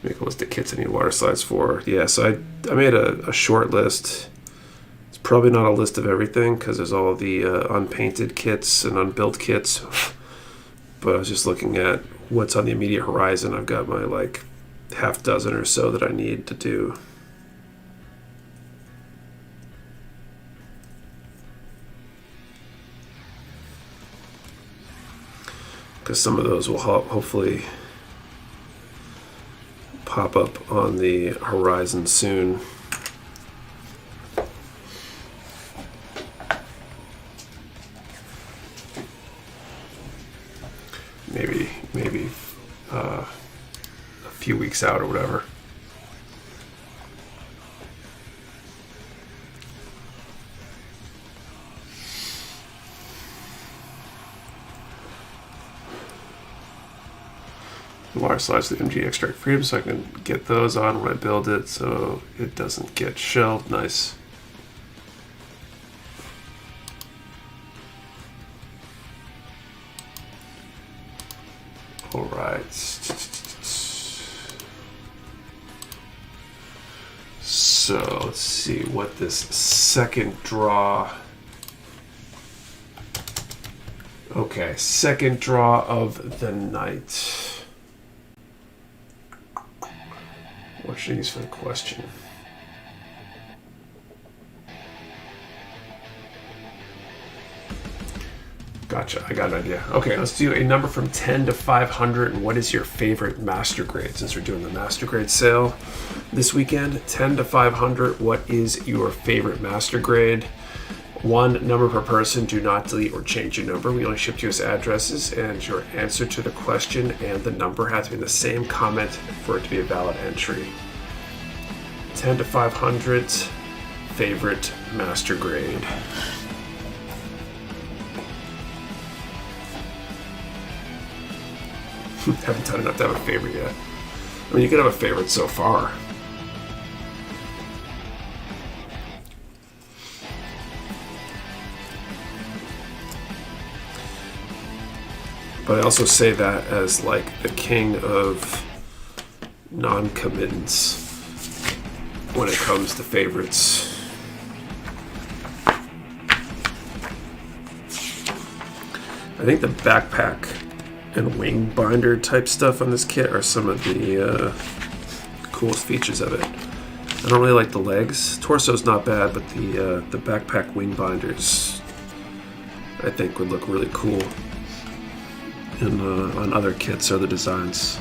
Make a list of kits I need water slides for. Yeah, so I made a short list. It's probably not a list of everything because there's all the unpainted kits and unbuilt kits. But I was just looking at what's on the immediate horizon. I've got my like half dozen or so that I need to do. because some of those will hopefully pop up on the horizon soon. Maybe a few weeks out or whatever. Wire slides to the MG extract freedom so I can get those on when I build it so it doesn't get shelled. Nice. All right. So let's see what this second draw. Okay, second draw of the night. What should I use for the question? Gotcha, I got an idea. Okay, let's do a number from 10 to 500. And what is your favorite master grade? Since we're doing the master grade sale this weekend, 10 to 500, what is your favorite master grade? One number per person. Do not delete or change your number. We only ship to US addresses, and your answer to the question and the number has to be in the same comment for it to be a valid entry. 10 to 500, favorite master grade. Haven't done enough to have a favorite yet. I mean, you could have a favorite so far. But I also say that as like the king of non-committance when it comes to favorites. I think the backpack and wing binder type stuff on this kit are some of the coolest features of it. I don't really like the legs. Torso's not bad, but the backpack wing binders I think would look really cool in, on other kits or other designs.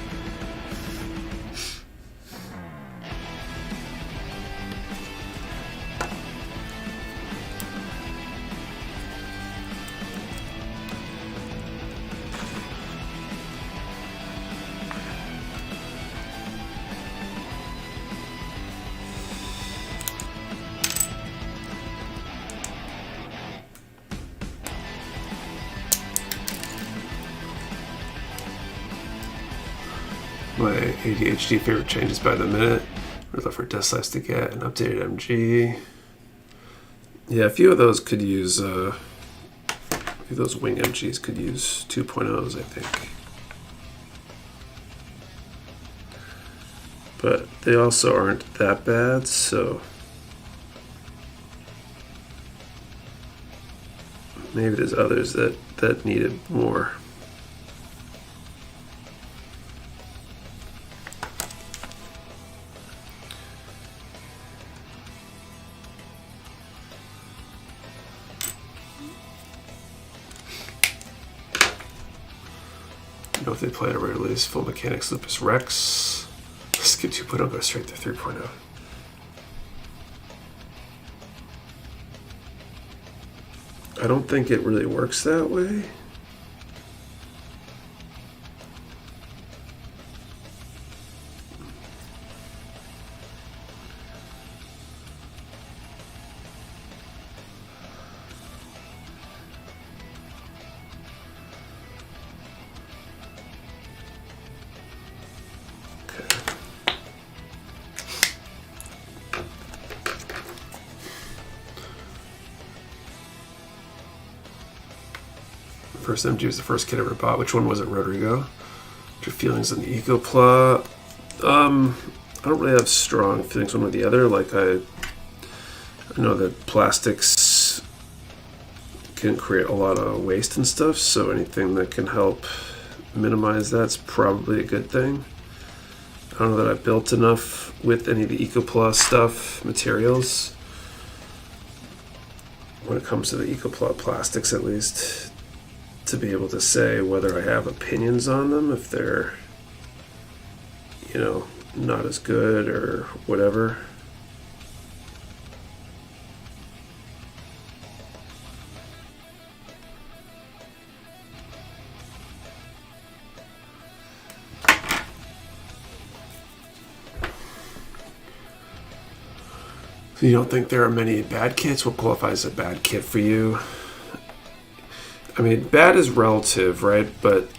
My ADHD favorite changes by the minute. We're looking for desk slice to get an updated MG. Yeah, a few of those could use, a few of those wing MGs could use 2.0s, I think. But they also aren't that bad, so maybe there's others that needed more. If they play at a rare release, Full Mechanics Lupus Rex. Skip 2.0, go straight to 3.0. I don't think it really works that way. First MG was the first kit I ever bought. Which one was it, Rodrigo? What's your feelings on the EcoPla? I don't really have strong feelings one or the other. Like I know that plastics can create a lot of waste and stuff, so anything that can help minimize that's probably a good thing. I don't know that I've built enough with any of the EcoPla stuff, materials, when it comes to the EcoPla plastics at least, to be able to say whether I have opinions on them, if they're, you know, not as good or whatever. So you don't think there are many bad kits? What qualifies as a bad kit for you? I mean, bad is relative, right? But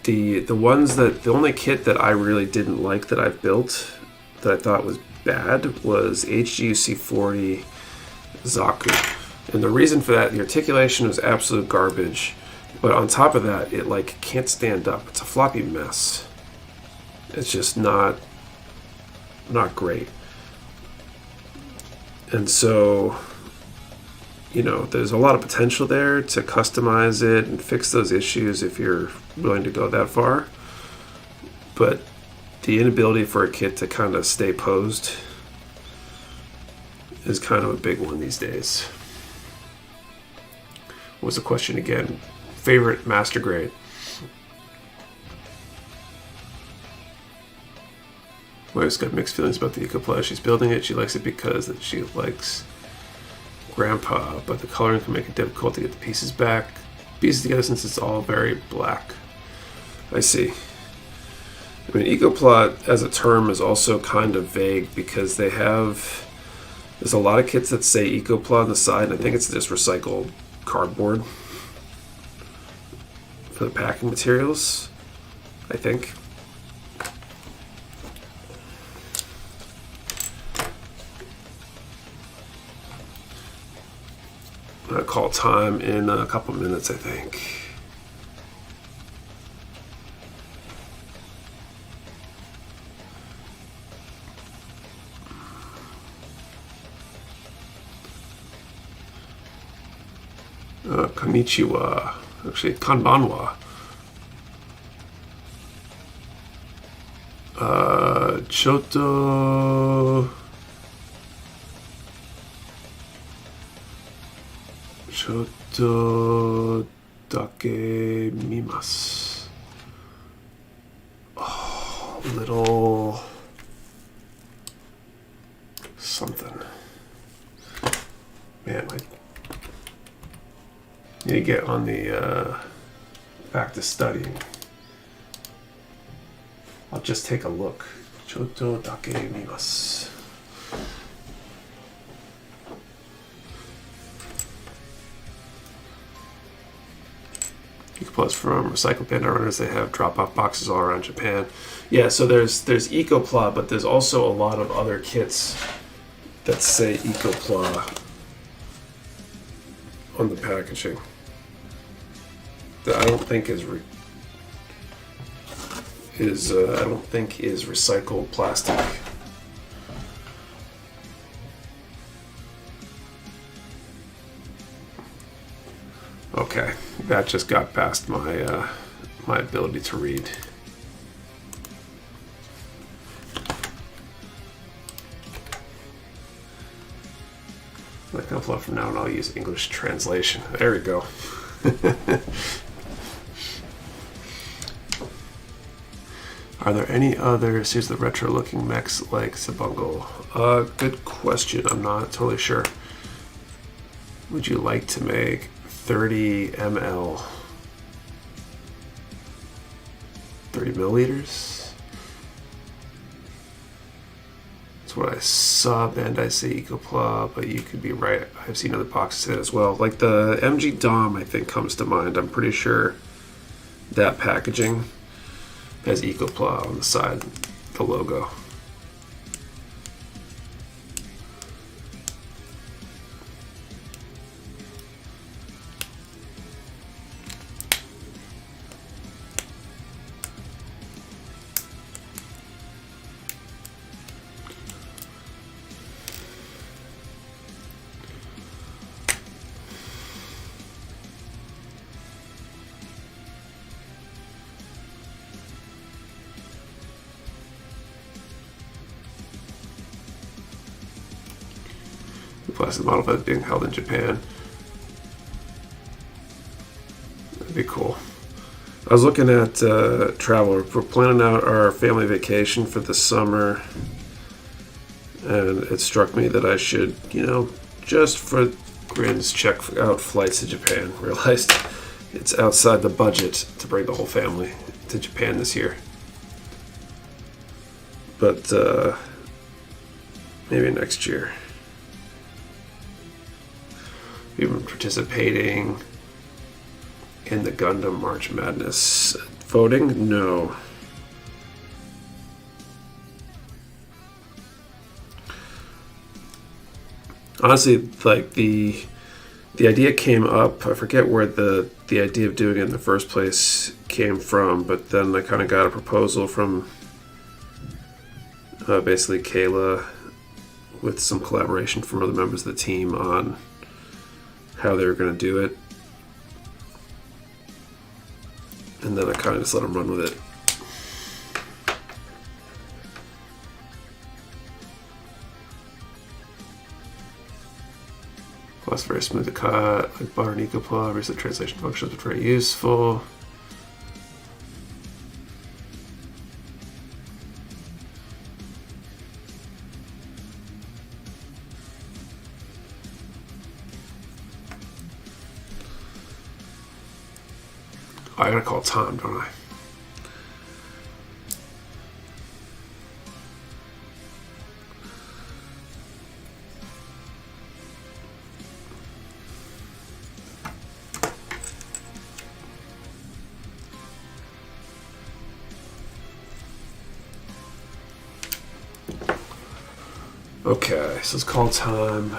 the only kit that I really didn't like that I've built that I thought was bad was HGCE 40 Zaku. And the reason for that, the articulation was absolute garbage. But on top of that, it like can't stand up. It's a floppy mess. It's just not great. And so, you know, there's a lot of potential there to customize it and fix those issues if you're willing to go that far. But the inability for a kit to kind of stay posed is kind of a big one these days. What was the question again? Favorite master grade? Wife's got mixed feelings about the EcoPlus. She's building it. She likes it because that she likes Grandpa, but the coloring can make it difficult to get the pieces together since it's all very black. I see. I mean, EcoPlot as a term is also kind of vague because there's a lot of kits that say EcoPlot on the side, and I think it's just recycled cardboard for the packing materials, I think. Call time in a couple minutes, I think. Konnichiwa. Actually, konbanwa. Choto... ちょっとだけ見ます。Oh, little something. Man, I need to get on the back to studying. I'll just take a look. ちょっとだけ見ます。Plus from recycled panda runners, they have drop-off boxes all around Japan. Yeah, so there's EcoPla, but there's also a lot of other kits that say EcoPla on the packaging that I don't think is recycled plastic. Okay, that just got past my my ability to read. Like upload from now on, I'll use English translation. There we go. Are there any other series of retro-looking mechs like Sabungle? Good question. I'm not totally sure. Would you like to make 30 ml, 30 milliliters? That's what I saw Bandai say EcoPla, but you could be right. I've seen other boxes say that as well. Like the MG Dom, I think, comes to mind. I'm pretty sure that packaging has EcoPla on the side, the logo. Plastic model that's being held in Japan. That'd be I was looking at travel. We're planning out our family vacation for the summer, and it struck me that I should, just for grins, check out flights to Japan. Realized it's outside the budget to bring the whole family to Japan this year. But maybe next year. Even participating in the Gundam March Madness voting? No. Honestly, like the idea came up. I forget where the idea of doing it in the first place came from, but then I kind of got a proposal from basically Kayla with some collaboration from other members of the team on how they were going to do it. And then I kind of just let them run with it. Plus, very smooth to cut, like butter and EcoPlug. Recent translation functions are very useful. I gotta call Tom, don't I? Okay, so let's call Tom.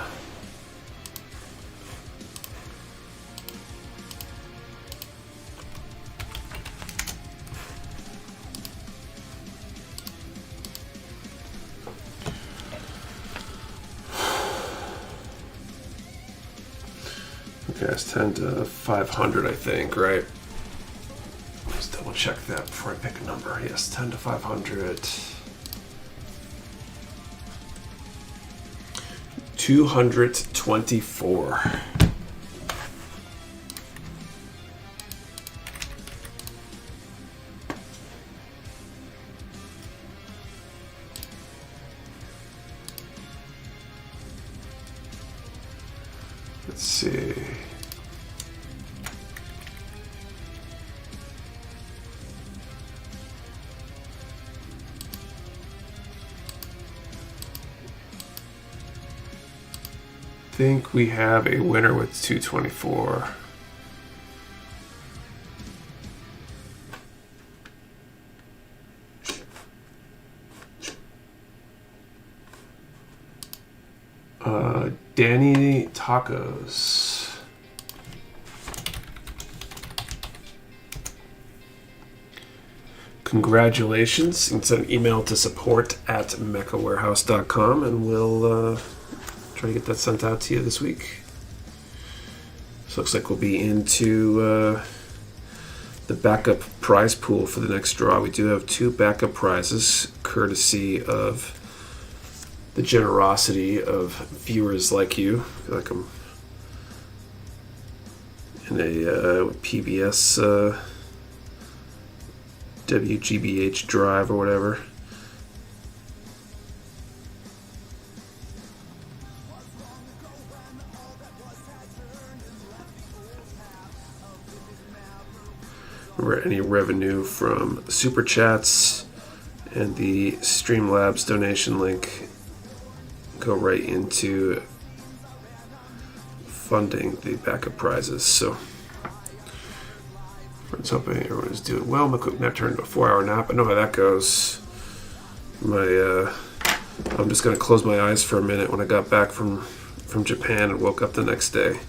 Okay, it's 10 to 500, I think, right? Let's double check that before I pick a number. Yes, 10 to 500. 224. Let's see. I think we have a winner with 224. Danny Tacos. Congratulations. You can send an email to support@mechawarehouse.com and we'll try to get that sent out to you this week. So looks like we'll be into the backup prize pool for the next draw. We do have 2 backup prizes, courtesy of the generosity of viewers like you. I feel like I'm in a PBS WGBH drive or whatever. Remember, any revenue from Super Chats and the Streamlabs donation link go right into funding the backup prizes. So I'm hoping everyone is doing well. My quick nap turned into a 4-hour nap. I know how that goes. I'm just going to close my eyes for a minute when I got back from Japan and woke up the next day.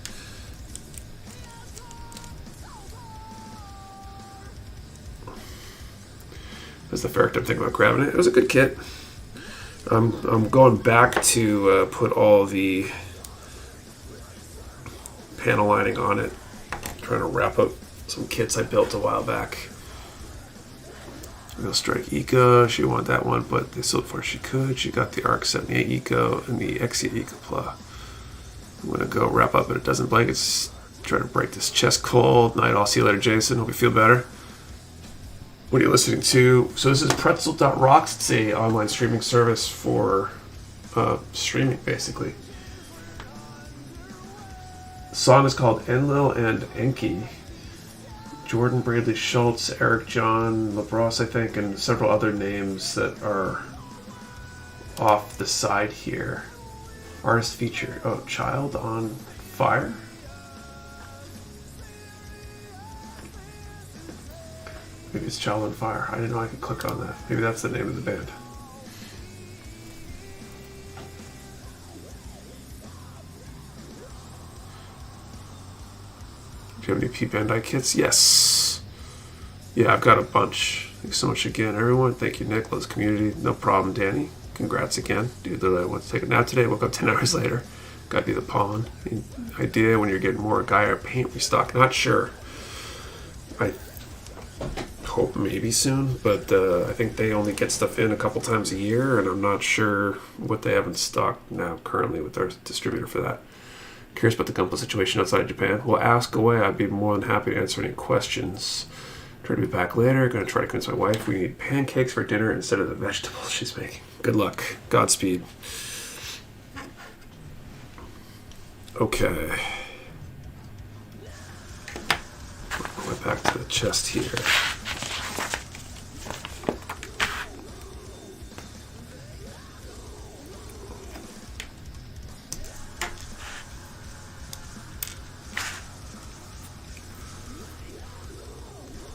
That's the fact I'm thinking about grabbing it. It was a good kit. I'm going back to put all the panel lining on it. Trying to wrap up some kits I built a while back. Real Strike Eco, she wanted that one, but they sold before she could. She got the ARC 78 Eco and the Exia EcoPla. I'm gonna go wrap up, but it doesn't blankets. Try to break this chest cold. Night, I'll see you later, Jason. Hope you feel better. What are you listening to? So this is Pretzel.rocks. It's a online streaming service for streaming, basically. The song is called Enlil and Enki. Jordan Bradley Schultz, Eric John LaBrosse, I think, and several other names that are off the side here. Artist feature. Oh, Child on Fire? Maybe it's Child on Fire. I didn't know I could click on that. Maybe that's the name of the band. Do you have any P Bandai kits? Yes. Yeah, I've got a bunch. Thanks so much again, everyone. Thank you, Nicholas, community. No problem, Danny. Congrats again. Dude, literally, I went to take a nap today. Woke up 10 hours later. Gotta be the pollen. The idea when you're getting more Gaia paint restock. Not sure. I hope maybe soon, but I think they only get stuff in a couple times a year, and I'm not sure what they have in stock now currently with our distributor for that. Curious about the Gunpla situation outside Japan. Well, ask away. I'd be more than happy to answer any questions. Try to be back later. Going to try to convince my wife we need pancakes for dinner instead of the vegetables she's making. Good luck. Godspeed. Okay. Going back to the chest here.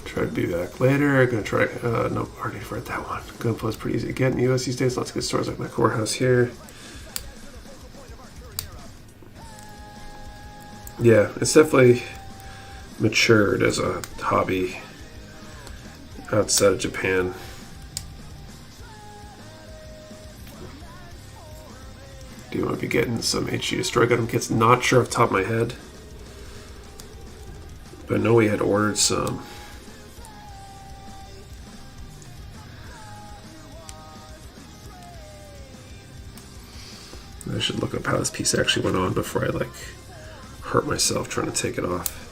Try to be back later. Gonna try. No, already read that one. Gunpla is pretty easy to get in the US these days. Lots of good stores like Mecha Warehouse here. Yeah, it's definitely matured as a hobby outside of Japan. Do you want to be getting some HG Destroy Gundam kits? Not sure off the top of my head, but I know we had ordered some. I should look up how this piece actually went on before I hurt myself trying to take it off.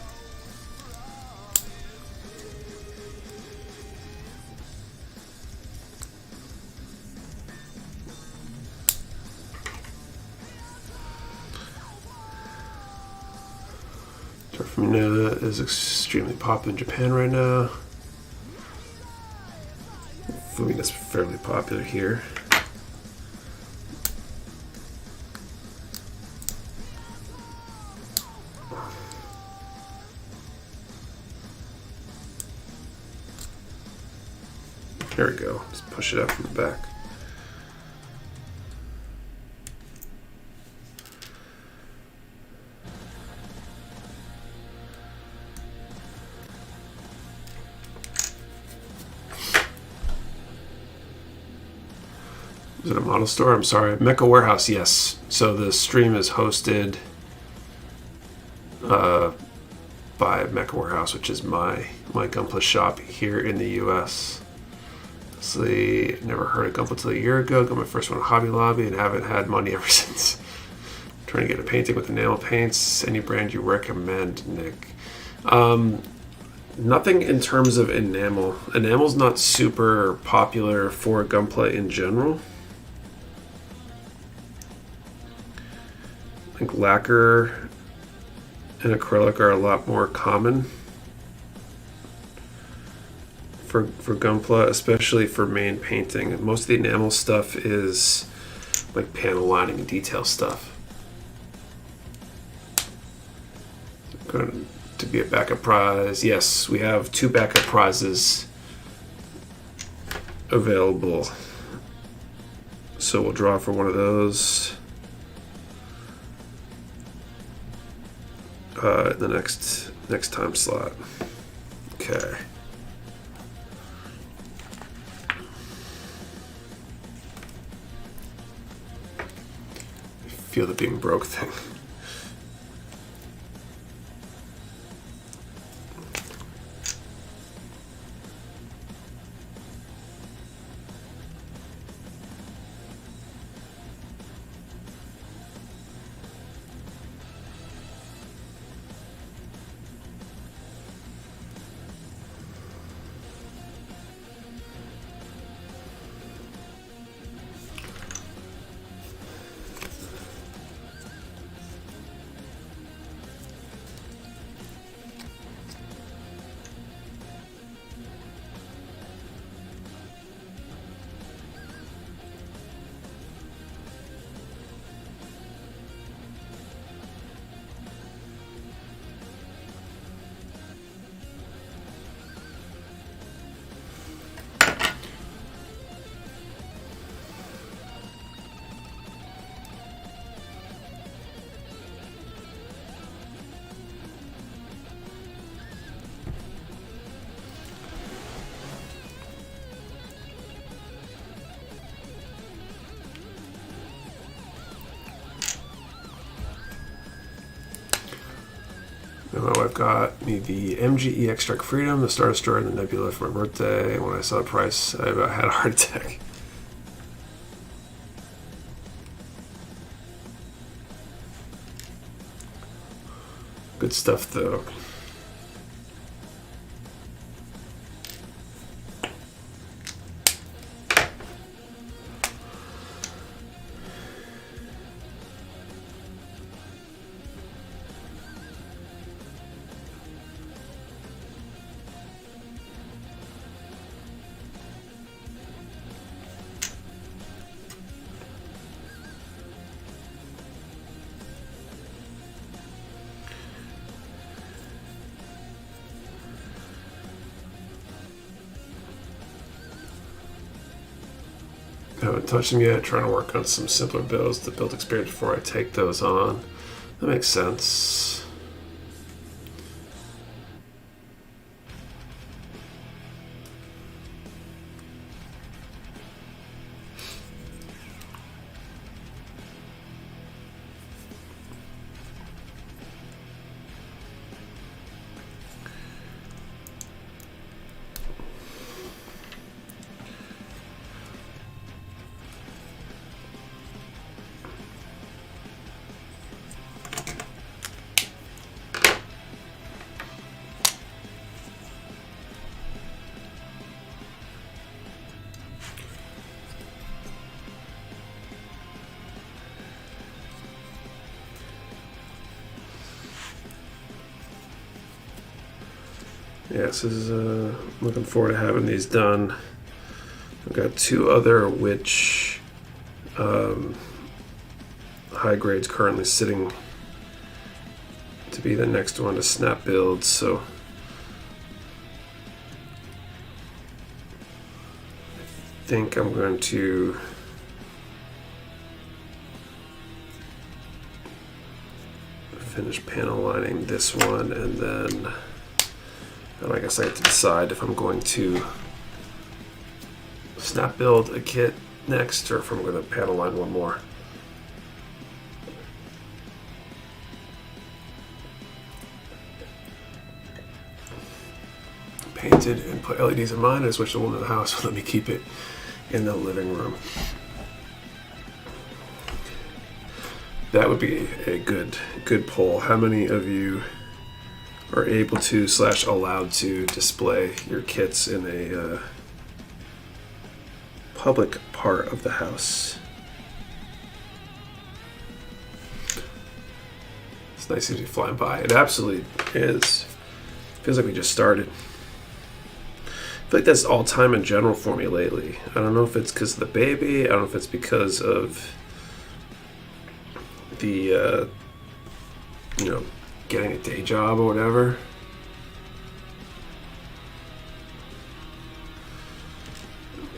Dorfamina is extremely popular in Japan right now. Fumina's fairly popular here. There we go. Just push it out from the back. Is it a model store? I'm sorry. Mecha Warehouse, yes. So the stream is hosted by Mecha Warehouse, which is my Gunpla shop here in the US. Honestly, never heard of Gunpla till a year ago. Got my first one at Hobby Lobby and haven't had money ever since. Trying to get a painting with enamel paints. Any brand you recommend, Nick? Nothing in terms of enamel. Enamel's not super popular for Gunpla in general. I think lacquer and acrylic are a lot more common for Gunpla, especially for main painting. Most of the enamel stuff is like panel lining and detail stuff. Going to be a backup prize. Yes, we have 2 backup prizes available. So we'll draw for one of those in the next time slot. Okay. Feel the being broke thing. got me the MGE Extract Freedom, the Star Destroyer, and the Nebula for my birthday. When I saw the price, I about had a heart attack. Good stuff, though. Haven't touched them yet. Trying to work on some simpler builds to build experience before I take those on. That makes sense. Yes, this is looking forward to having these done. I've got two other which high grades currently sitting to be the next one to snap build, so I think I'm going to finish panel lining this one, and then I guess I have to decide if I'm going to snap build a kit next or if I'm going to panel line one more. Painted and put LEDs in mine. I just wish the woman in the house would let me keep it in the living room. That would be a good poll. How many of you are able to / allowed to display your kits in a public part of the house? It's nice to be flying by. It absolutely is. Feels like we just started. I feel like that's all time in general for me lately. I don't know if it's because of the baby. I don't know if it's because of the getting a day job or whatever.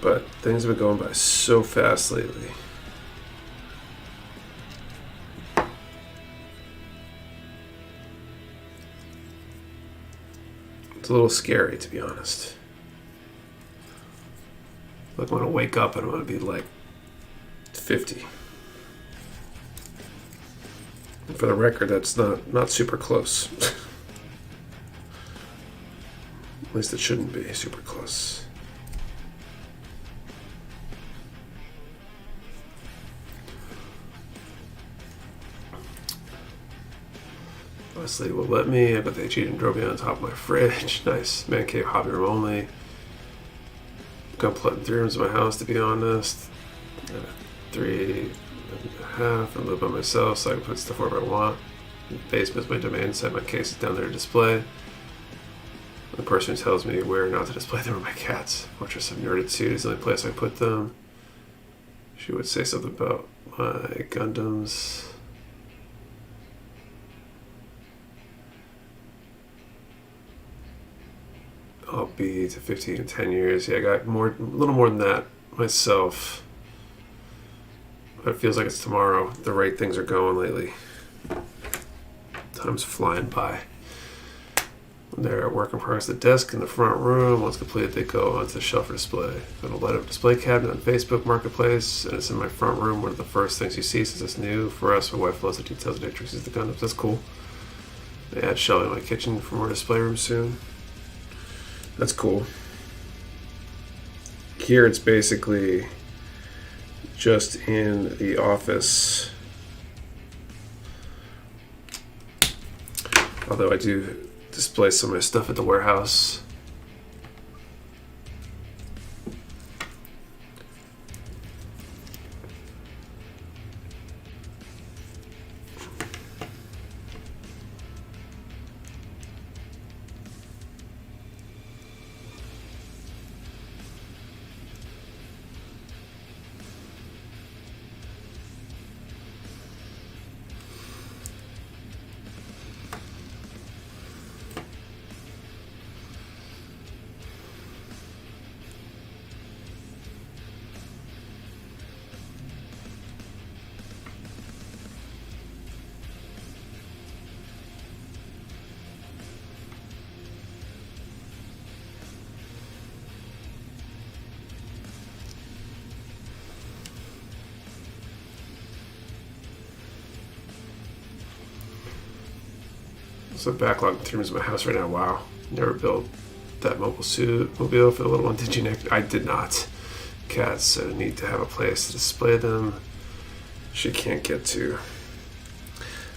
But things have been going by so fast lately. It's a little scary, to be honest. Like, I'm gonna wake up and I'm gonna be like 50. And for the record, that's not super close. At least it shouldn't be super close. Leslie will let me. I bet they cheated and drove me on top of my fridge. Nice. Man cave, hobby room only. Got plugged in 3 rooms in my house, to be honest. 3.5. I live by myself, so I can put stuff wherever I want. The basement's my domain, set my cases down there to display. The person who tells me where not to display them are my cats. Fortress of Nerded Suit is the only place I put them. She would say something about my Gundams. I'll be to 50 in 10 years. Yeah, I got a little more than that myself. But it feels like it's tomorrow. The rate things are going lately. Time's flying by. They're at work in progress. The desk in the front room. Once completed, they go onto the shelf for display. Got a light up display cabinet on Facebook Marketplace, and it's in my front room. One of the first things you see since it's new for us. My wife loves the details and intricacies of the Gundams. That's cool. They add shelving in my kitchen for more display room soon. That's cool. Here it's basically just in the office. Although I do display some of my stuff at the warehouse. So backlog in terms of my house right now. Wow, never built that mobile for the little one. Did you, Nick? I did not. Cats need to have a place to display them. She can't get to.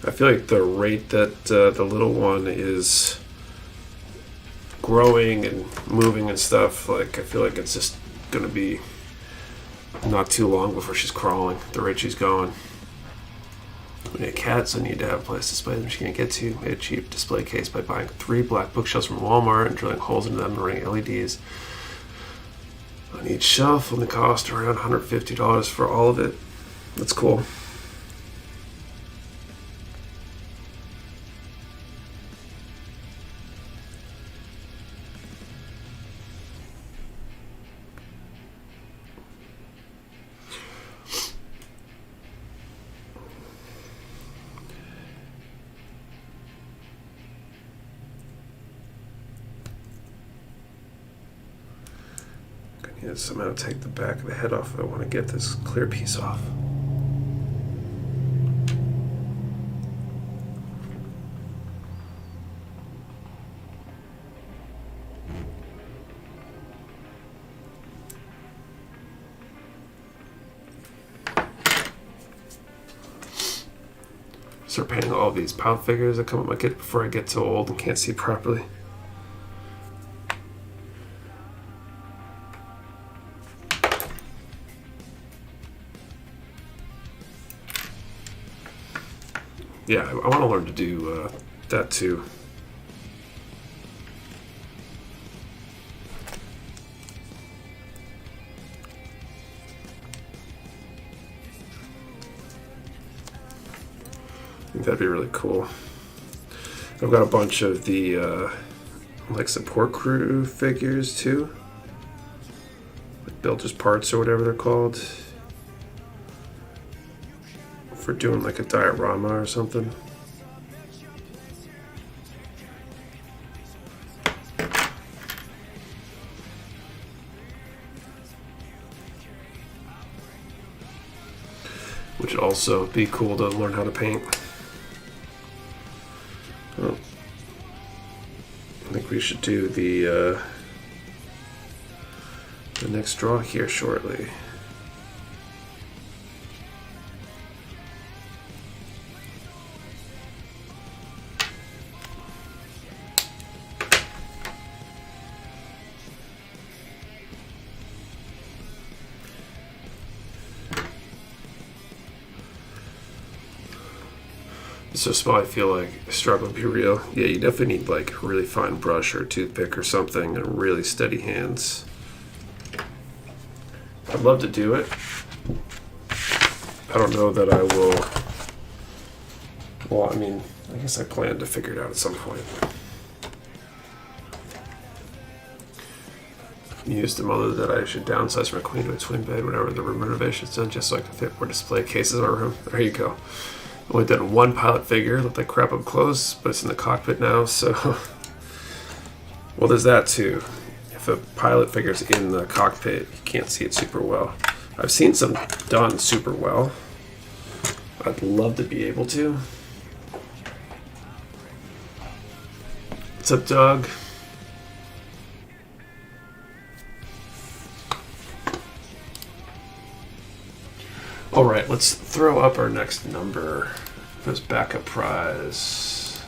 I feel like the rate that the little one is growing and moving and stuff, like I feel like it's just gonna be not too long before she's crawling. The rate she's going. We need cats, I need to have a place to display them she can't get to. Made a cheap display case by buying 3 black bookshelves from Walmart and drilling holes into them and running LEDs on each shelf, and the cost around $150 for all of it. That's cool. Yeah, somehow take the back of the head off if I want to get this clear piece off. Start painting all these pound figures that come with my kit before I get too old and can't see properly. Yeah, I want to learn to do that too. I think that'd be really cool. I've got a bunch of the like support crew figures too, like builders parts or whatever they're called, for doing like a diorama or something. Which would also be cool to learn how to paint. Well, I think we should do the next draw here shortly. So small, I feel like struggling to be real. Yeah, you definitely need like a really fine brush or a toothpick or something and really steady hands. I'd love to do it. I don't know that I will. Well, I mean, I guess I plan to figure it out at some point. Used the mother that I should downsize my queen to a twin bed whenever the room renovation's done, just so I can fit more display cases in our room. There you go. Only done one pilot figure, looked like crap up close, but it's in the cockpit now, so... Well, there's that too. If a pilot figure's in the cockpit, you can't see it super well. I've seen some done super well. I'd love to be able to. What's up, Doug? All right, let's throw up our next number. This backup prize.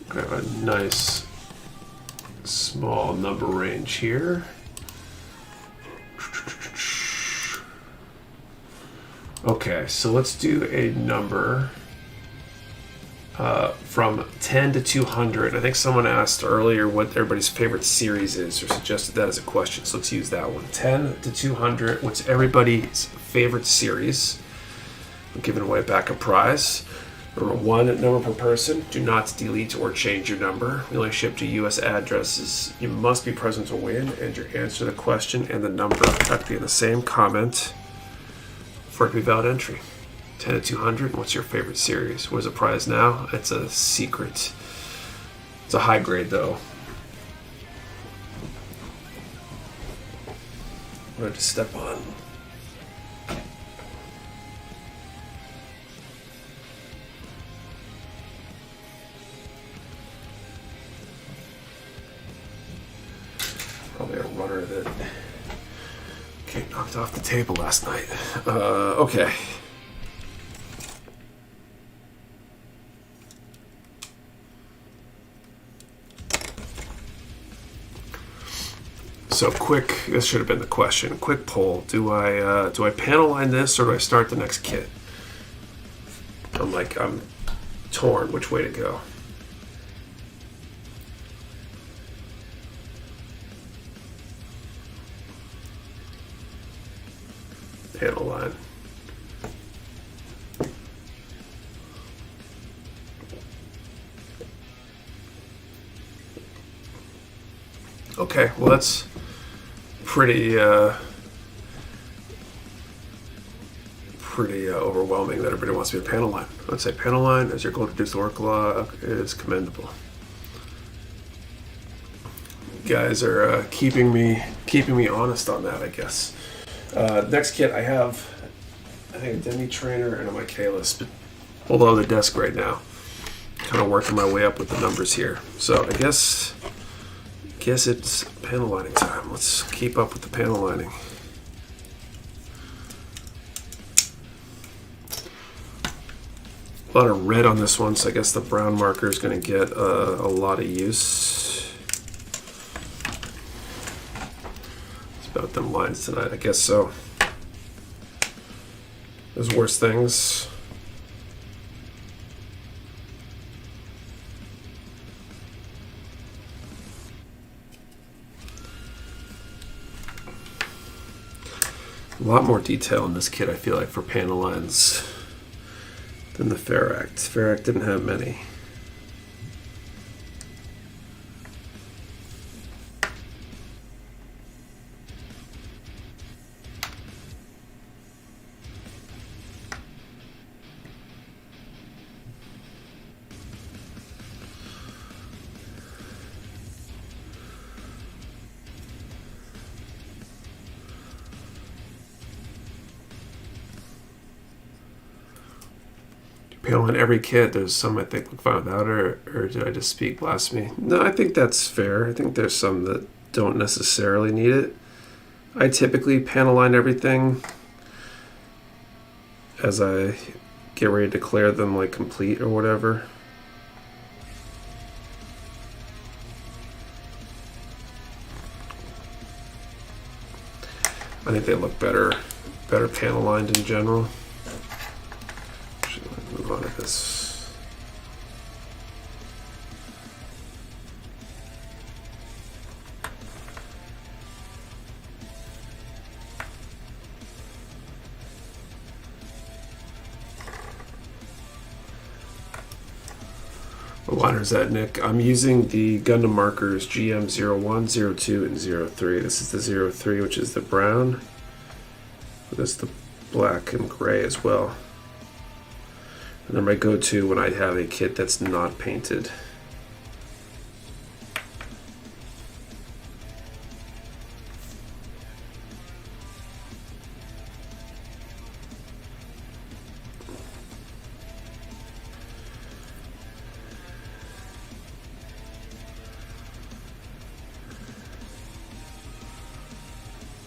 Grab a nice small number range here. Okay, so let's do a number from 10 to 200. I think someone asked earlier what everybody's favorite series is, or suggested that as a question, so let's use that one. 10 to 200, what's everybody's favorite series? I'm giving away a backup prize. Remember, one number per person. Do not delete or change your number. We only ship to U.S. addresses. You must be present to win, and your answer to the question and the number have to be in the same comment for it to be valid entry. 10 to 200. What's your favorite series? What is the prize now? It's a secret. It's a high grade, though. What did I just step on? Probably a runner that get knocked off the table last night. Okay. So quick, this should have been the question. Quick poll. Do I panel line this or do I start the next kit? I'm torn which way to go. Panel line. Okay, well that's pretty overwhelming that everybody wants to be a panel line. I'd say panel line as your goal to reduce the work log is commendable. You guys are keeping me honest on that, I guess. Next kit I have, I think a Demi trainer and a Michaelis, but below the desk right now. Kind of working my way up with the numbers here. So I guess it's panel lining time. Let's keep up with the panel lining. A lot of red on this one, so I guess the brown marker is going to get a lot of use. It's about them lines tonight, I guess so. There's worse things. A lot more detail in this kit, I feel like, for panel lines than the Ferract. Ferract didn't have many. Panel in every kit, there's some I think look fine without it, or did I just speak blasphemy? No, I think that's fair. I think there's some that don't necessarily need it. I typically panel line everything as I get ready to declare them like complete or whatever. I think they look better panel lined in general. Move on to this. What liner is that, Nick? I'm using the Gundam markers GM01, 02, and 03. This is the 03, which is the brown. That's the black and gray as well. And they're my go-to when I have a kit that's not painted.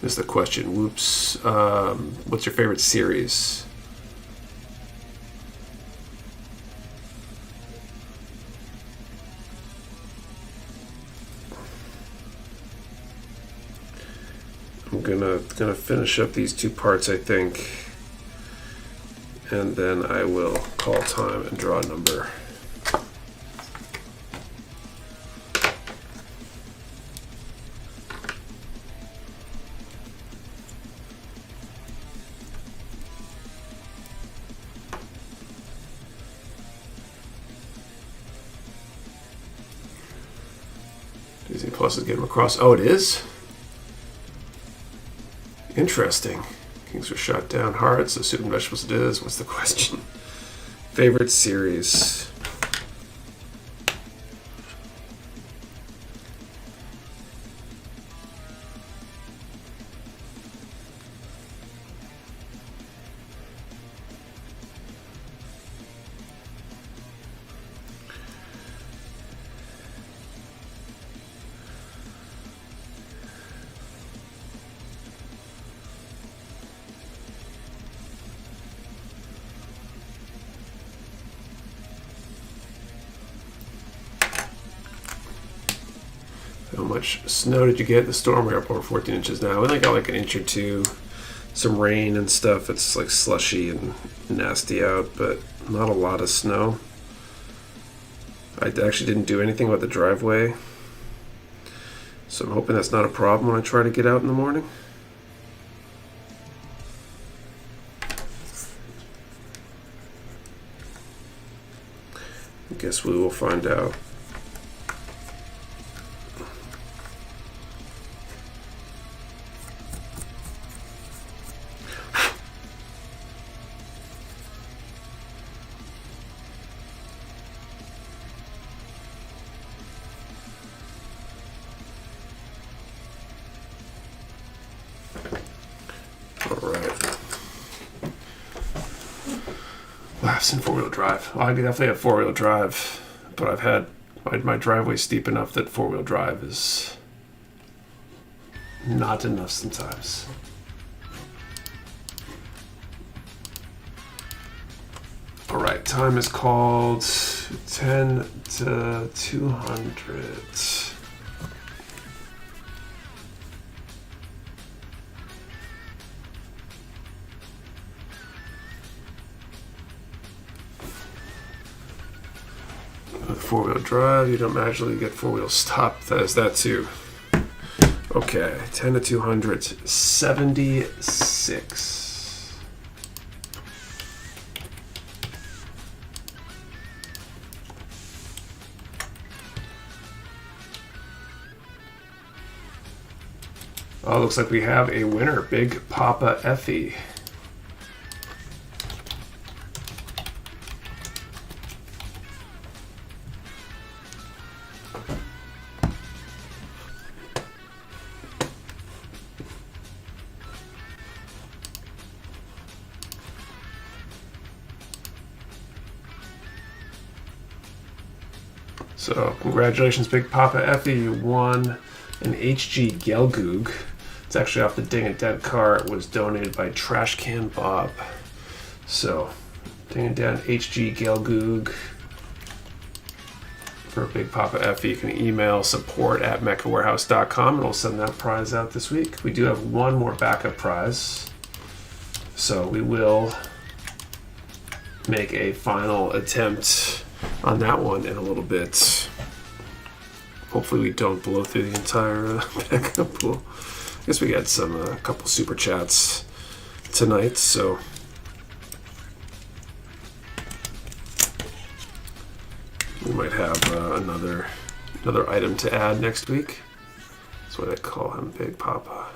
is the question. Whoops. What's your favorite series? I'm gonna finish up these 2 parts, I think, and then I will call time and draw a number. Disney Plus is getting across. Oh, it is? Interesting. Kings were shot down hard, so soup and vegetables it is. What's the question? Favorite series? How much snow did you get? The storm, we're up over 14 inches now. We only got like an inch or 2. Some rain and stuff. It's like slushy and nasty out, but not a lot of snow. I actually didn't do anything about the driveway, so I'm hoping that's not a problem when I try to get out in the morning. I guess we will find out. Laughs in 4-wheel drive. Well, I could definitely have 4-wheel drive, but I've had my driveway steep enough that 4-wheel drive is not enough sometimes. All right, time is called 10 to 200. With 4-wheel drive, you don't magically get 4-wheel stop. That is that too. Okay, 10 to 200, 76. Oh, looks like we have a winner, Big Papa Effie. So, congratulations, Big Papa Effie. You won an HG Gelgoog. It's actually off the Ding and Dead car. It was donated by Trash Can Bob. So, Ding and Dead HG Gelgoog for Big Papa Effie. You can email support@mechawarehouse.com and we'll send that prize out this week. We do have one more backup prize. So, we will make a final attempt on that one in a little bit. Hopefully we don't blow through the entire backup pool. I guess we got a couple super chats tonight, so we might have another item to add next week. That's what I call him, Big Papa.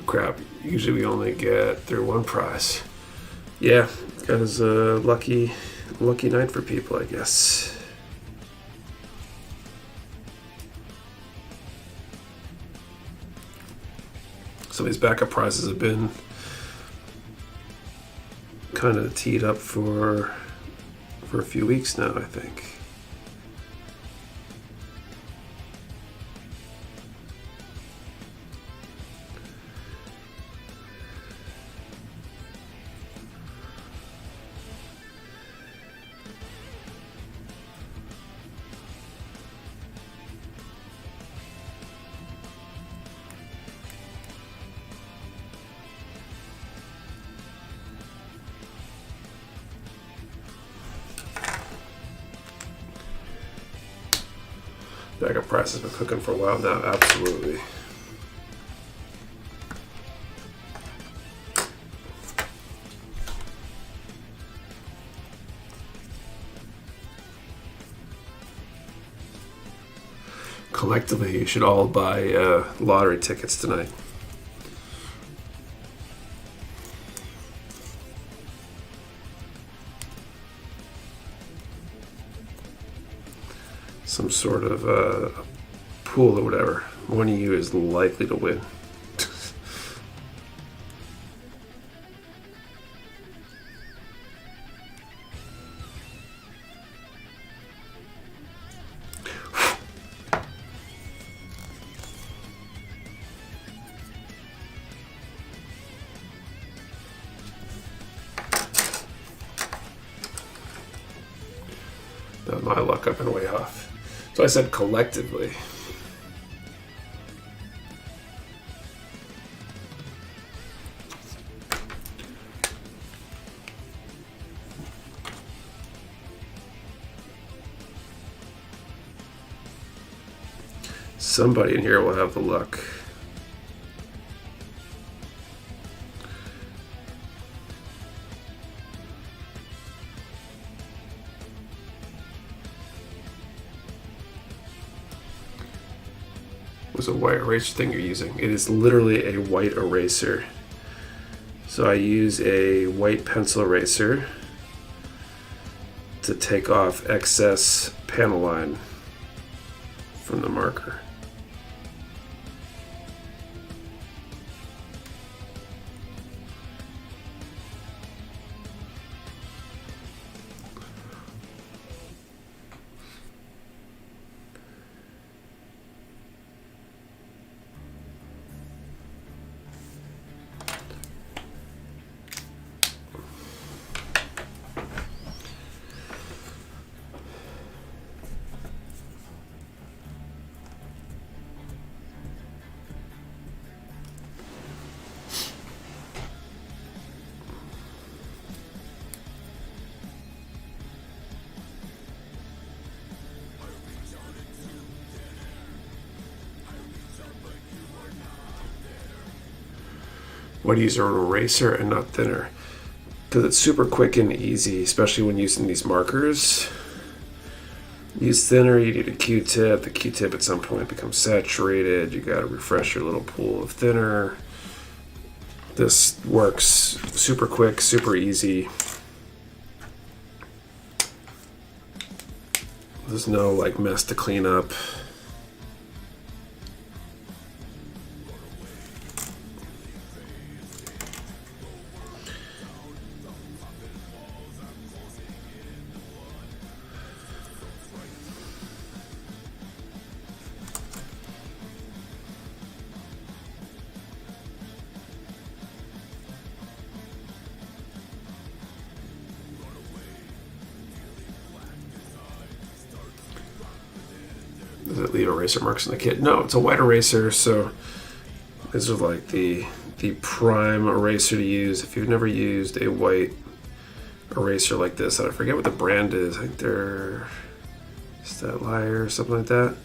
Crap, usually we only get through one prize. Yeah, that is a lucky night for people, I guess. Some of these backup prizes have been kind of teed up for a few weeks now, I think. Backup price has been cooking for a while now, absolutely. Collectively, you should all buy lottery tickets tonight. Some sort of pool or whatever. One of you is likely to win. My luck, I've been way off. So I said collectively. Somebody in here will have the luck. Was a white eraser thing you're using? It is literally a white eraser. So I use a white pencil eraser to take off excess panel line from the marker. Why do you use an eraser and not thinner? Because it's super quick and easy, especially when using these markers. Use thinner, you need a Q-tip. The Q-tip at some point becomes saturated. You got to refresh your little pool of thinner. This works super quick, super easy. There's no like mess to clean up. Does it leave eraser marks in the kit? No, it's a white eraser, so these are like the prime eraser to use. If you've never used a white eraser like this, I forget what the brand is. I think they're Statlier or something like that.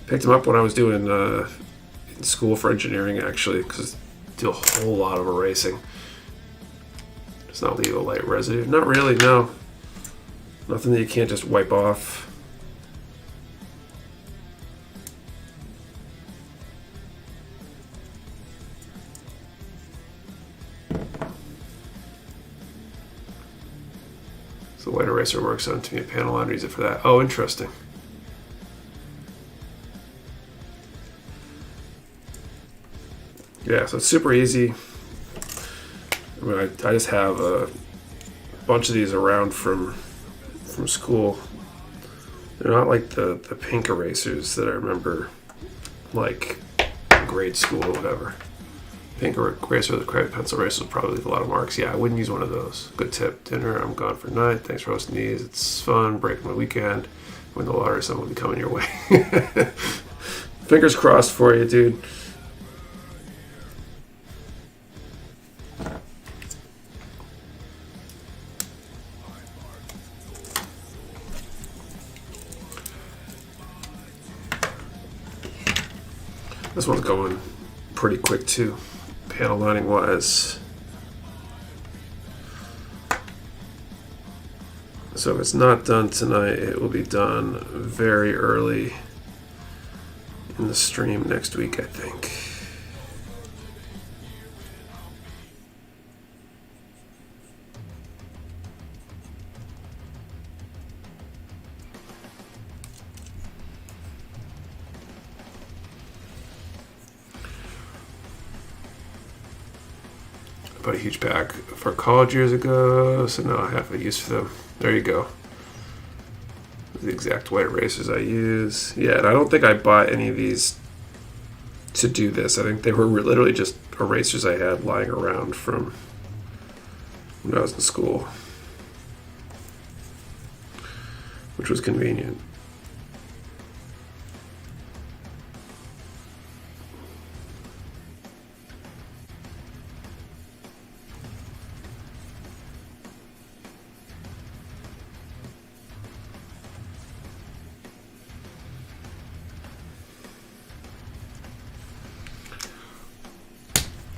Picked them up when I was doing in school for engineering, actually, because I do a whole lot of erasing. Does not leave a light residue. Not really, no. Nothing that you can't just wipe off. The white eraser works on to me a panel line, use it for that. Oh, interesting. Yeah, so it's super easy. I mean, I just have bunch of these around from school. They're not like the pink erasers that I remember, like grade school or whatever. Pink eraser with a crayon pencil eraser will probably leave a lot of marks. Yeah, I wouldn't use one of those. Good tip. Dinner, I'm gone for night. Thanks for hosting these. It's fun. Breaking my weekend. Win the lottery, someone will be coming your way. Fingers crossed for you, dude. This one's going pretty quick too, panel lining wise. So if it's not done tonight, it will be done very early in the stream next week, I think. Bought a huge pack for college years ago, so now I have a use for them. There you go. The exact white erasers I use. Yeah, and I don't think I bought any of these to do this. I think they were literally just erasers I had lying around from when I was in school, which was convenient.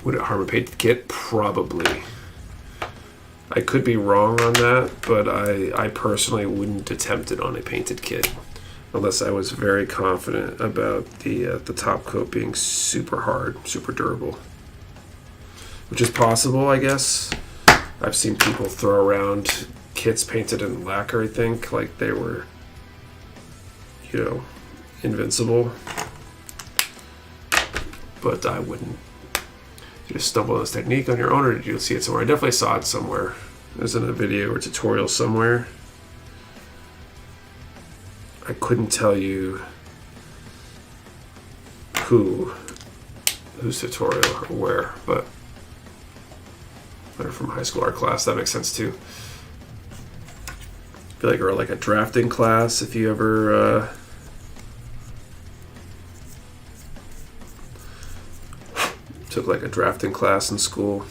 Would it harm a painted kit? Probably. I could be wrong on that, but I personally wouldn't attempt it on a painted kit unless I was very confident about the top coat being super hard, super durable, which is possible, I guess. I've seen people throw around kits painted in lacquer, I think, like they were, you know, invincible, but I wouldn't. You just stumble on this technique on your own, or did you see it somewhere? I definitely saw it somewhere. It was in a video or tutorial somewhere. I couldn't tell you whose tutorial or where, but they're from high school art class. That makes sense too. I feel like, or like a drafting class, if you ever took like a drafting class in school.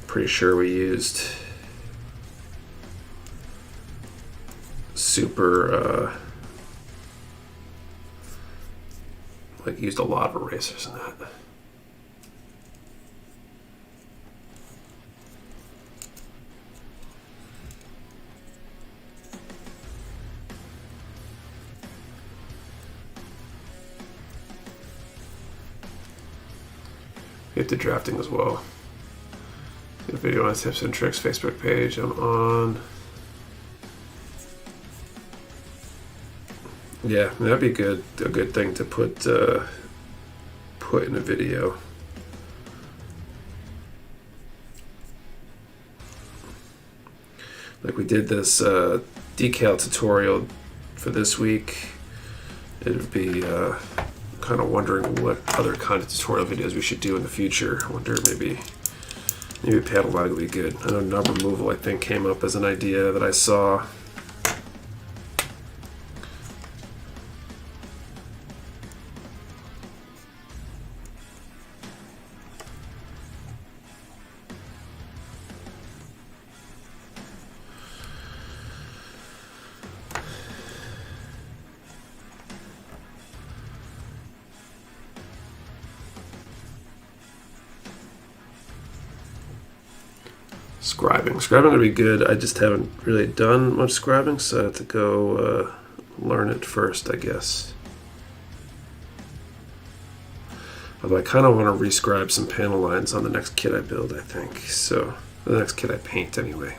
Pretty sure we used used a lot of erasers in that. Get to drafting as well. The video on Tips and Tricks Facebook page. I'm on. Yeah, that'd be good. A good thing to put in a video. Like we did this decal tutorial for this week. It would be kind of wondering what other kind of tutorial videos we should do in the future. I wonder maybe panel lining would be good. I know number removal I think came up as an idea that I saw. Scribing would be good. I just haven't really done much scribing, so I have to go learn it first, I guess. Although I kind of want to rescribe some panel lines on the next kit I build, I think. So, the next kit I paint anyway.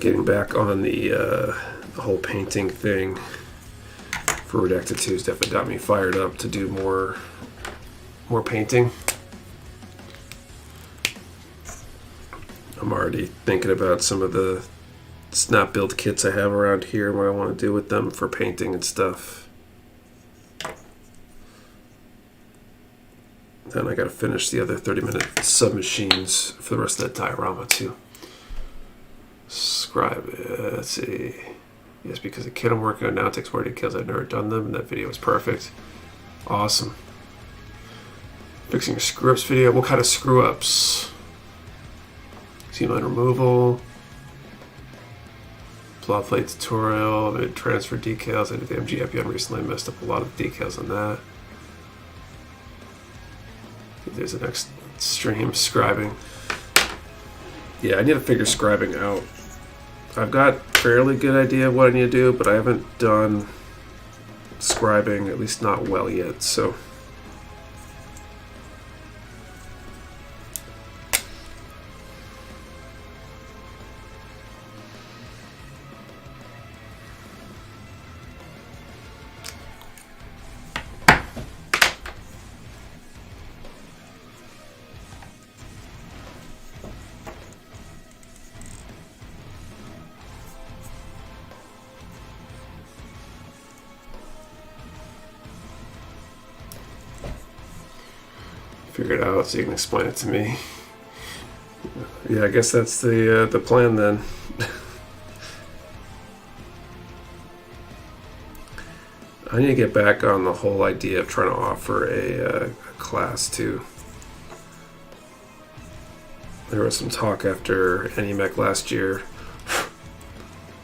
Getting back on the whole painting thing for Redacted 2 has definitely got me fired up to do more painting. I'm already thinking about some of the snap build kits I have around here and what I want to do with them for painting and stuff. Then I got to finish the other 30-minute submachines for the rest of that diorama too. Scribe, let's see. Yes, because the kit I'm working on now takes more details. I've never done them, and that video was perfect. Awesome. Fixing your screw-ups video. What kind of screw-ups? Seam-line removal. Plot plate tutorial. Mid transfer decals. I did the MG Epion recently. I messed up a lot of the decals on that. I think there's the next stream. Scribing. Yeah, I need to figure scribing out. I've got a fairly good idea of what I need to do, but I haven't done scribing, at least not well yet, so. Figure it out so you can explain it to me. Yeah, I guess that's the plan then. I need to get back on the whole idea of trying to offer a class too. There was some talk after NEMEC last year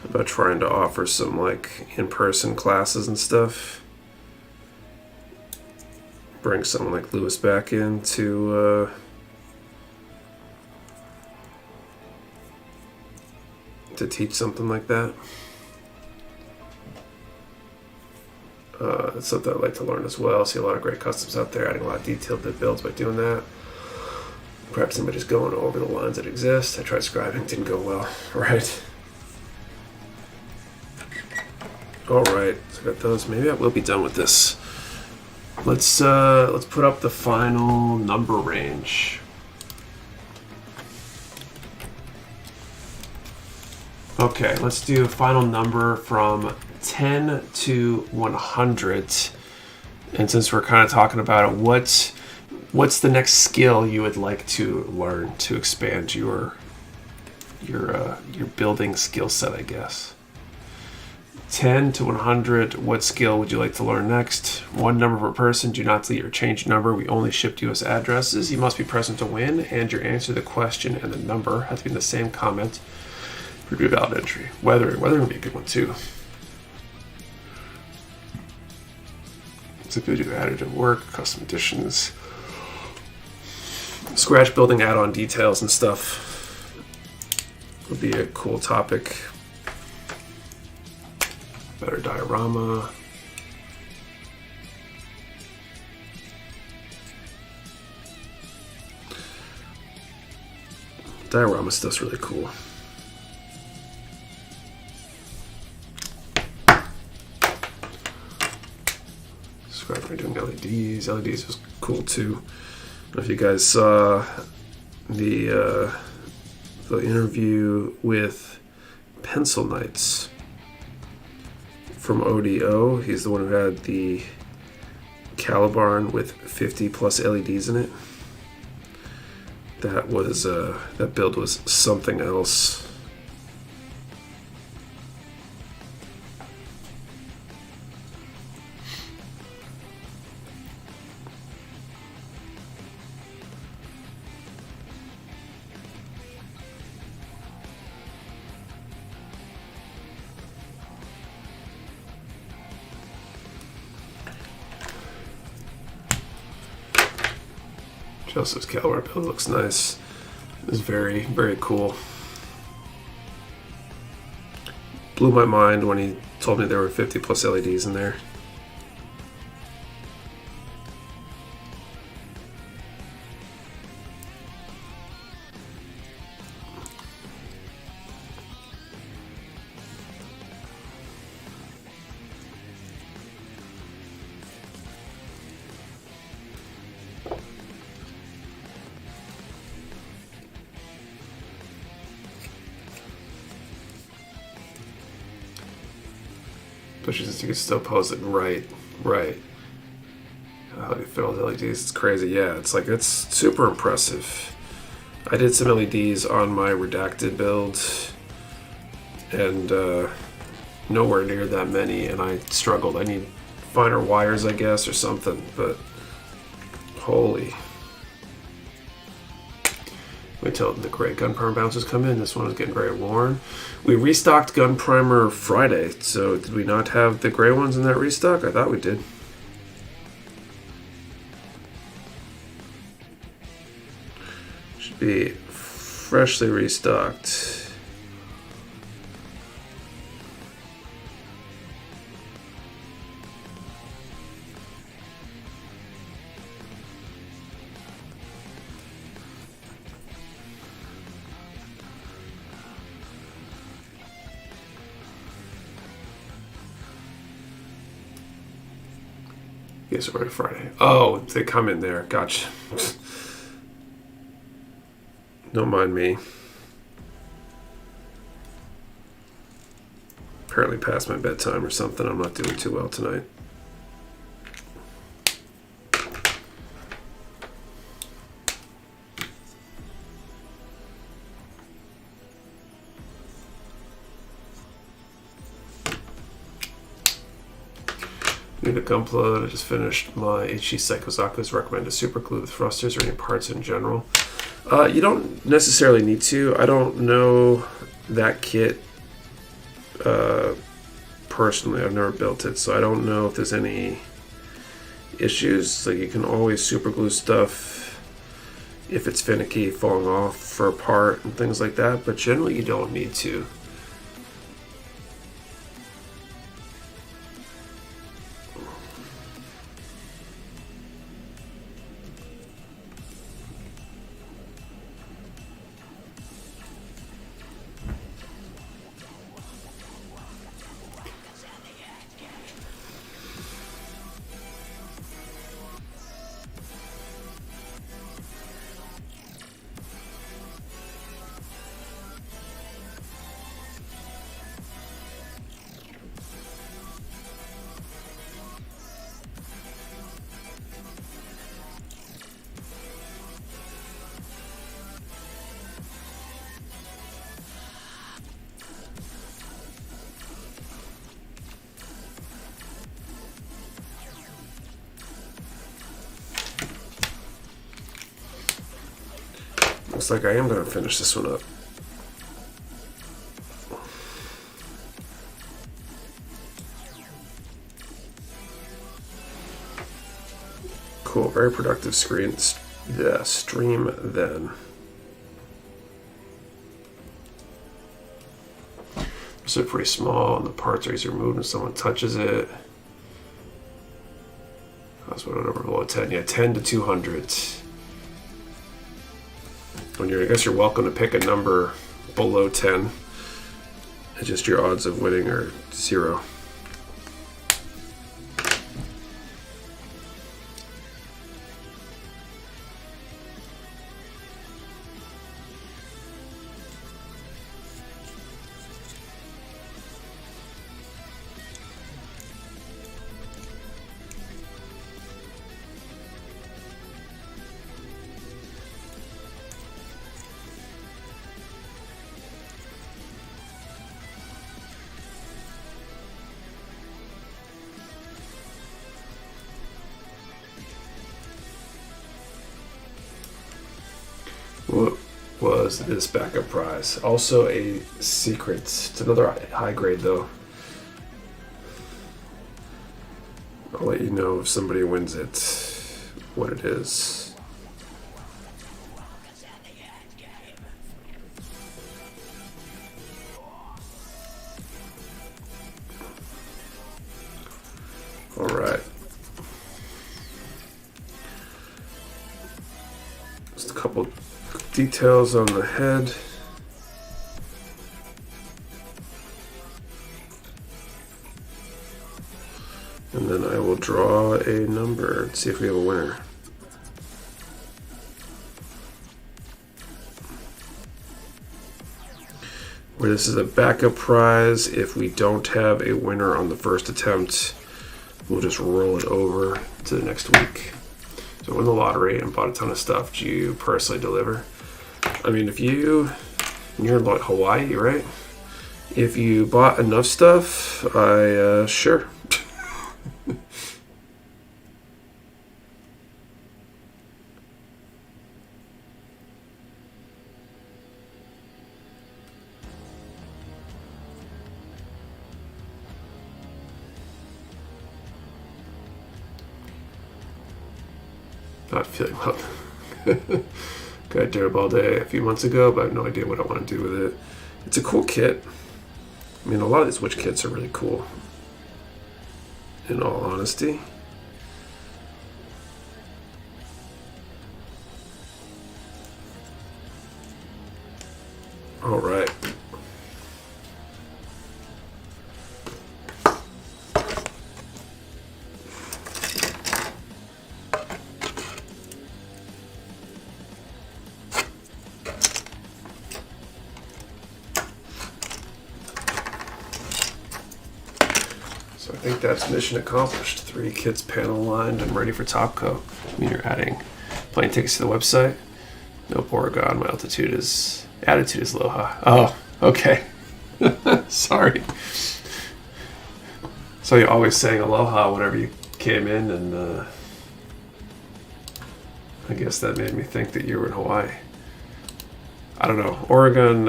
about trying to offer some like in-person classes and stuff. Bring someone like Lewis back in to teach something like that. It's something I'd like to learn as well. See a lot of great customs out there, adding a lot of detail to builds by doing that. Perhaps somebody's going over the lines that exist. I tried scribing, didn't go well. Right. All right, so I got those. Maybe I will be done with this. Let's put up the final number range. Okay, let's do a final number from 10 to 100. And since we're kind of talking about it, what's the next skill you would like to learn to expand your building skill set, I guess? 10 to 100, what skill would you like to learn next? One number per person. Do not delete or change number. We only ship US addresses. You must be present to win, and your answer to the question and the number have to be in the same comment for a valid entry. Weathering would be a good one too. So if you do additive work, custom additions, scratch building add-on details and stuff would be a cool topic. Better diorama. Diorama stuff's really cool. Scribe doing LEDs. LEDs was cool too. I don't know if you guys saw the interview with Pencil Knights from ODO. He's the one who had the Calibarn with 50 plus LEDs in it. That was that build was something else. Joseph's Caliber build looks nice. It's very, very cool. Blew my mind when he told me there were 50 plus LEDs in there. Especially since you can still pose it right. How do you fit all the LEDs? It's crazy. Yeah, it's super impressive. I did some LEDs on my redacted build, and nowhere near that many, and I struggled. I need finer wires, I guess, or something, but holy. Wait till the gray gun primer bounces come in. This one is getting very worn. We restocked gun primer Friday, so did we not have the gray ones in that restock? I thought we did. Should be freshly restocked. Yes, already Friday. Oh, they come in there. Gotcha. Don't mind me. Apparently past my bedtime or something. I'm not doing too well tonight. Need a gun plug. I just finished my HG Psychozaku's recommended super glue with thrusters or any parts in general. You don't necessarily need to. I don't know that kit personally. I've never built it, so I don't know if there's any issues. Like, you can always super glue stuff if it's finicky, falling off for a part and things like that, but generally you don't need to. Looks like I am going to finish this one up. Cool, very productive screen. Yeah, stream then. So pretty small, and the parts are easily removed when someone touches it. That's what over below 10. Yeah, 10 to 200. I guess you're welcome to pick a number below 10. It's just your odds of winning are 0. What was this backup prize? Also a secret. It's another high grade though. I'll let you know if somebody wins it, what it is. All right. Just a couple details on the head. And then I will draw a number and see if we have a winner. where this is a backup prize. If we don't have a winner on the first attempt, we'll just roll it over to the next week. So win the lottery and bought a ton of stuff. Do you personally deliver? I mean, you're in like Hawaii, right? If you bought enough stuff, sure. Not feeling well. Got dirt all day a few months ago, but I have no idea what I want to do with it. It's a cool kit. I mean, a lot of these witch kits are really cool, in all honesty. All right. So I think that's mission accomplished. 3 kits panel lined and ready for top coat. I mean, you're adding plane tickets to the website. No, Oregon. My attitude is aloha. Oh, okay. Sorry. So you're always saying aloha whenever you came in, and I guess that made me think that you were in Hawaii. I don't know. Oregon,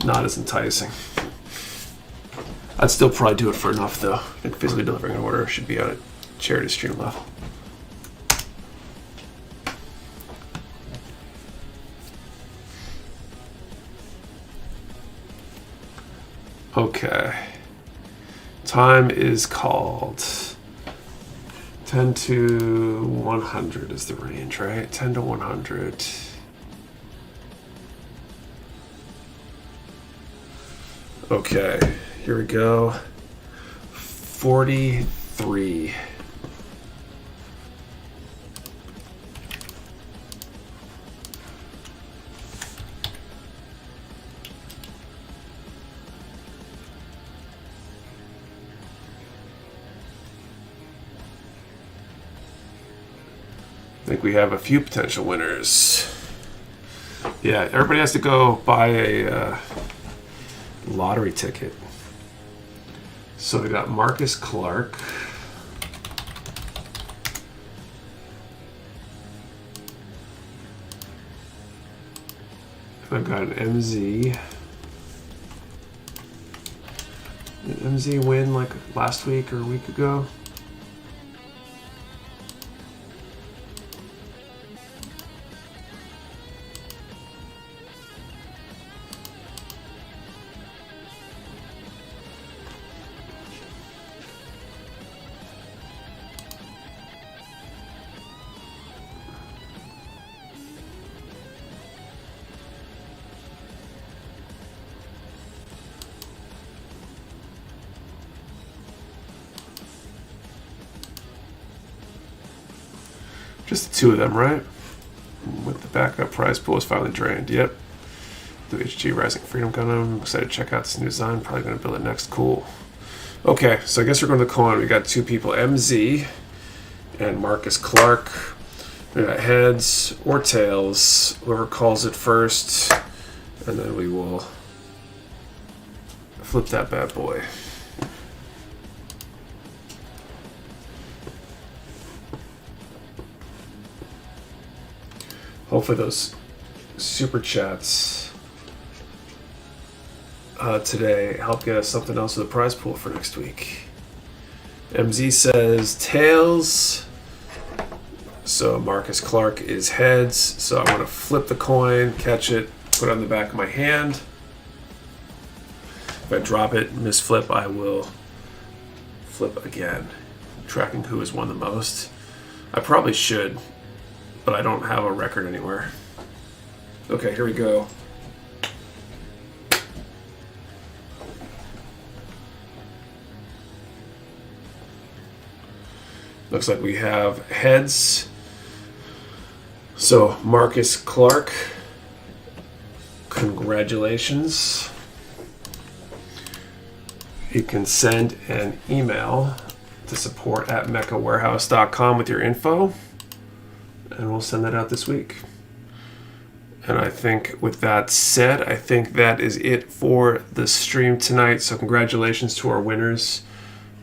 not as enticing. I'd still probably do it for enough, though. I think physically delivering an order should be on a charity stream level. Okay. Time is called 10 to 100 is the range, right? 10 to 100. Okay, here we go. 43. I think we have a few potential winners. Yeah, everybody has to go buy a lottery ticket. So we got Marcus Clark. I've got an MZ. Did MZ win like last week or a week ago? Just the 2 of them, right? With the backup prize pool is finally drained. Yep. The HG Rising Freedom Gundam. I'm excited to check out this new design. Probably going to build it next. Cool. Okay, so I guess we're going to the coin. We got 2 people, MZ and Marcus Clark. We got heads or tails. Whoever calls it first. And then we will flip that bad boy. Hopefully those super chats today help get us something else with the prize pool for next week. MZ says tails. So Marcus Clark is heads. So I want to flip the coin, catch it, put it on the back of my hand. If I drop it, misflip, I will flip again. Tracking who has won the most. I probably should, but I don't have a record anywhere. Okay, here we go. Looks like we have heads. So Marcus Clark congratulations. You can send an email to support@mechawarehouse.com with your info, and we'll send that out this week. And I think with that said, I think that is it for the stream tonight. So congratulations to our winners.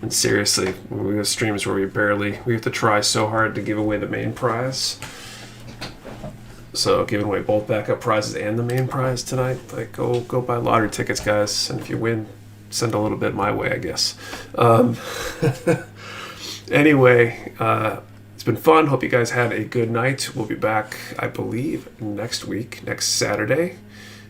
And seriously, we have streams where we have to try so hard to give away the main prize. So giving away both backup prizes and the main prize tonight. Like, go buy lottery tickets, guys. And if you win, send a little bit my way, I guess. Anyway, it's been fun. Hope you guys had a good night. We'll be back, I believe, next Saturday.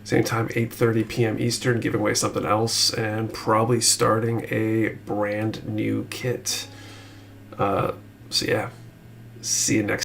Same time, 8:30 p.m. Eastern, giving away something else and probably starting a brand new kit. So yeah, see you next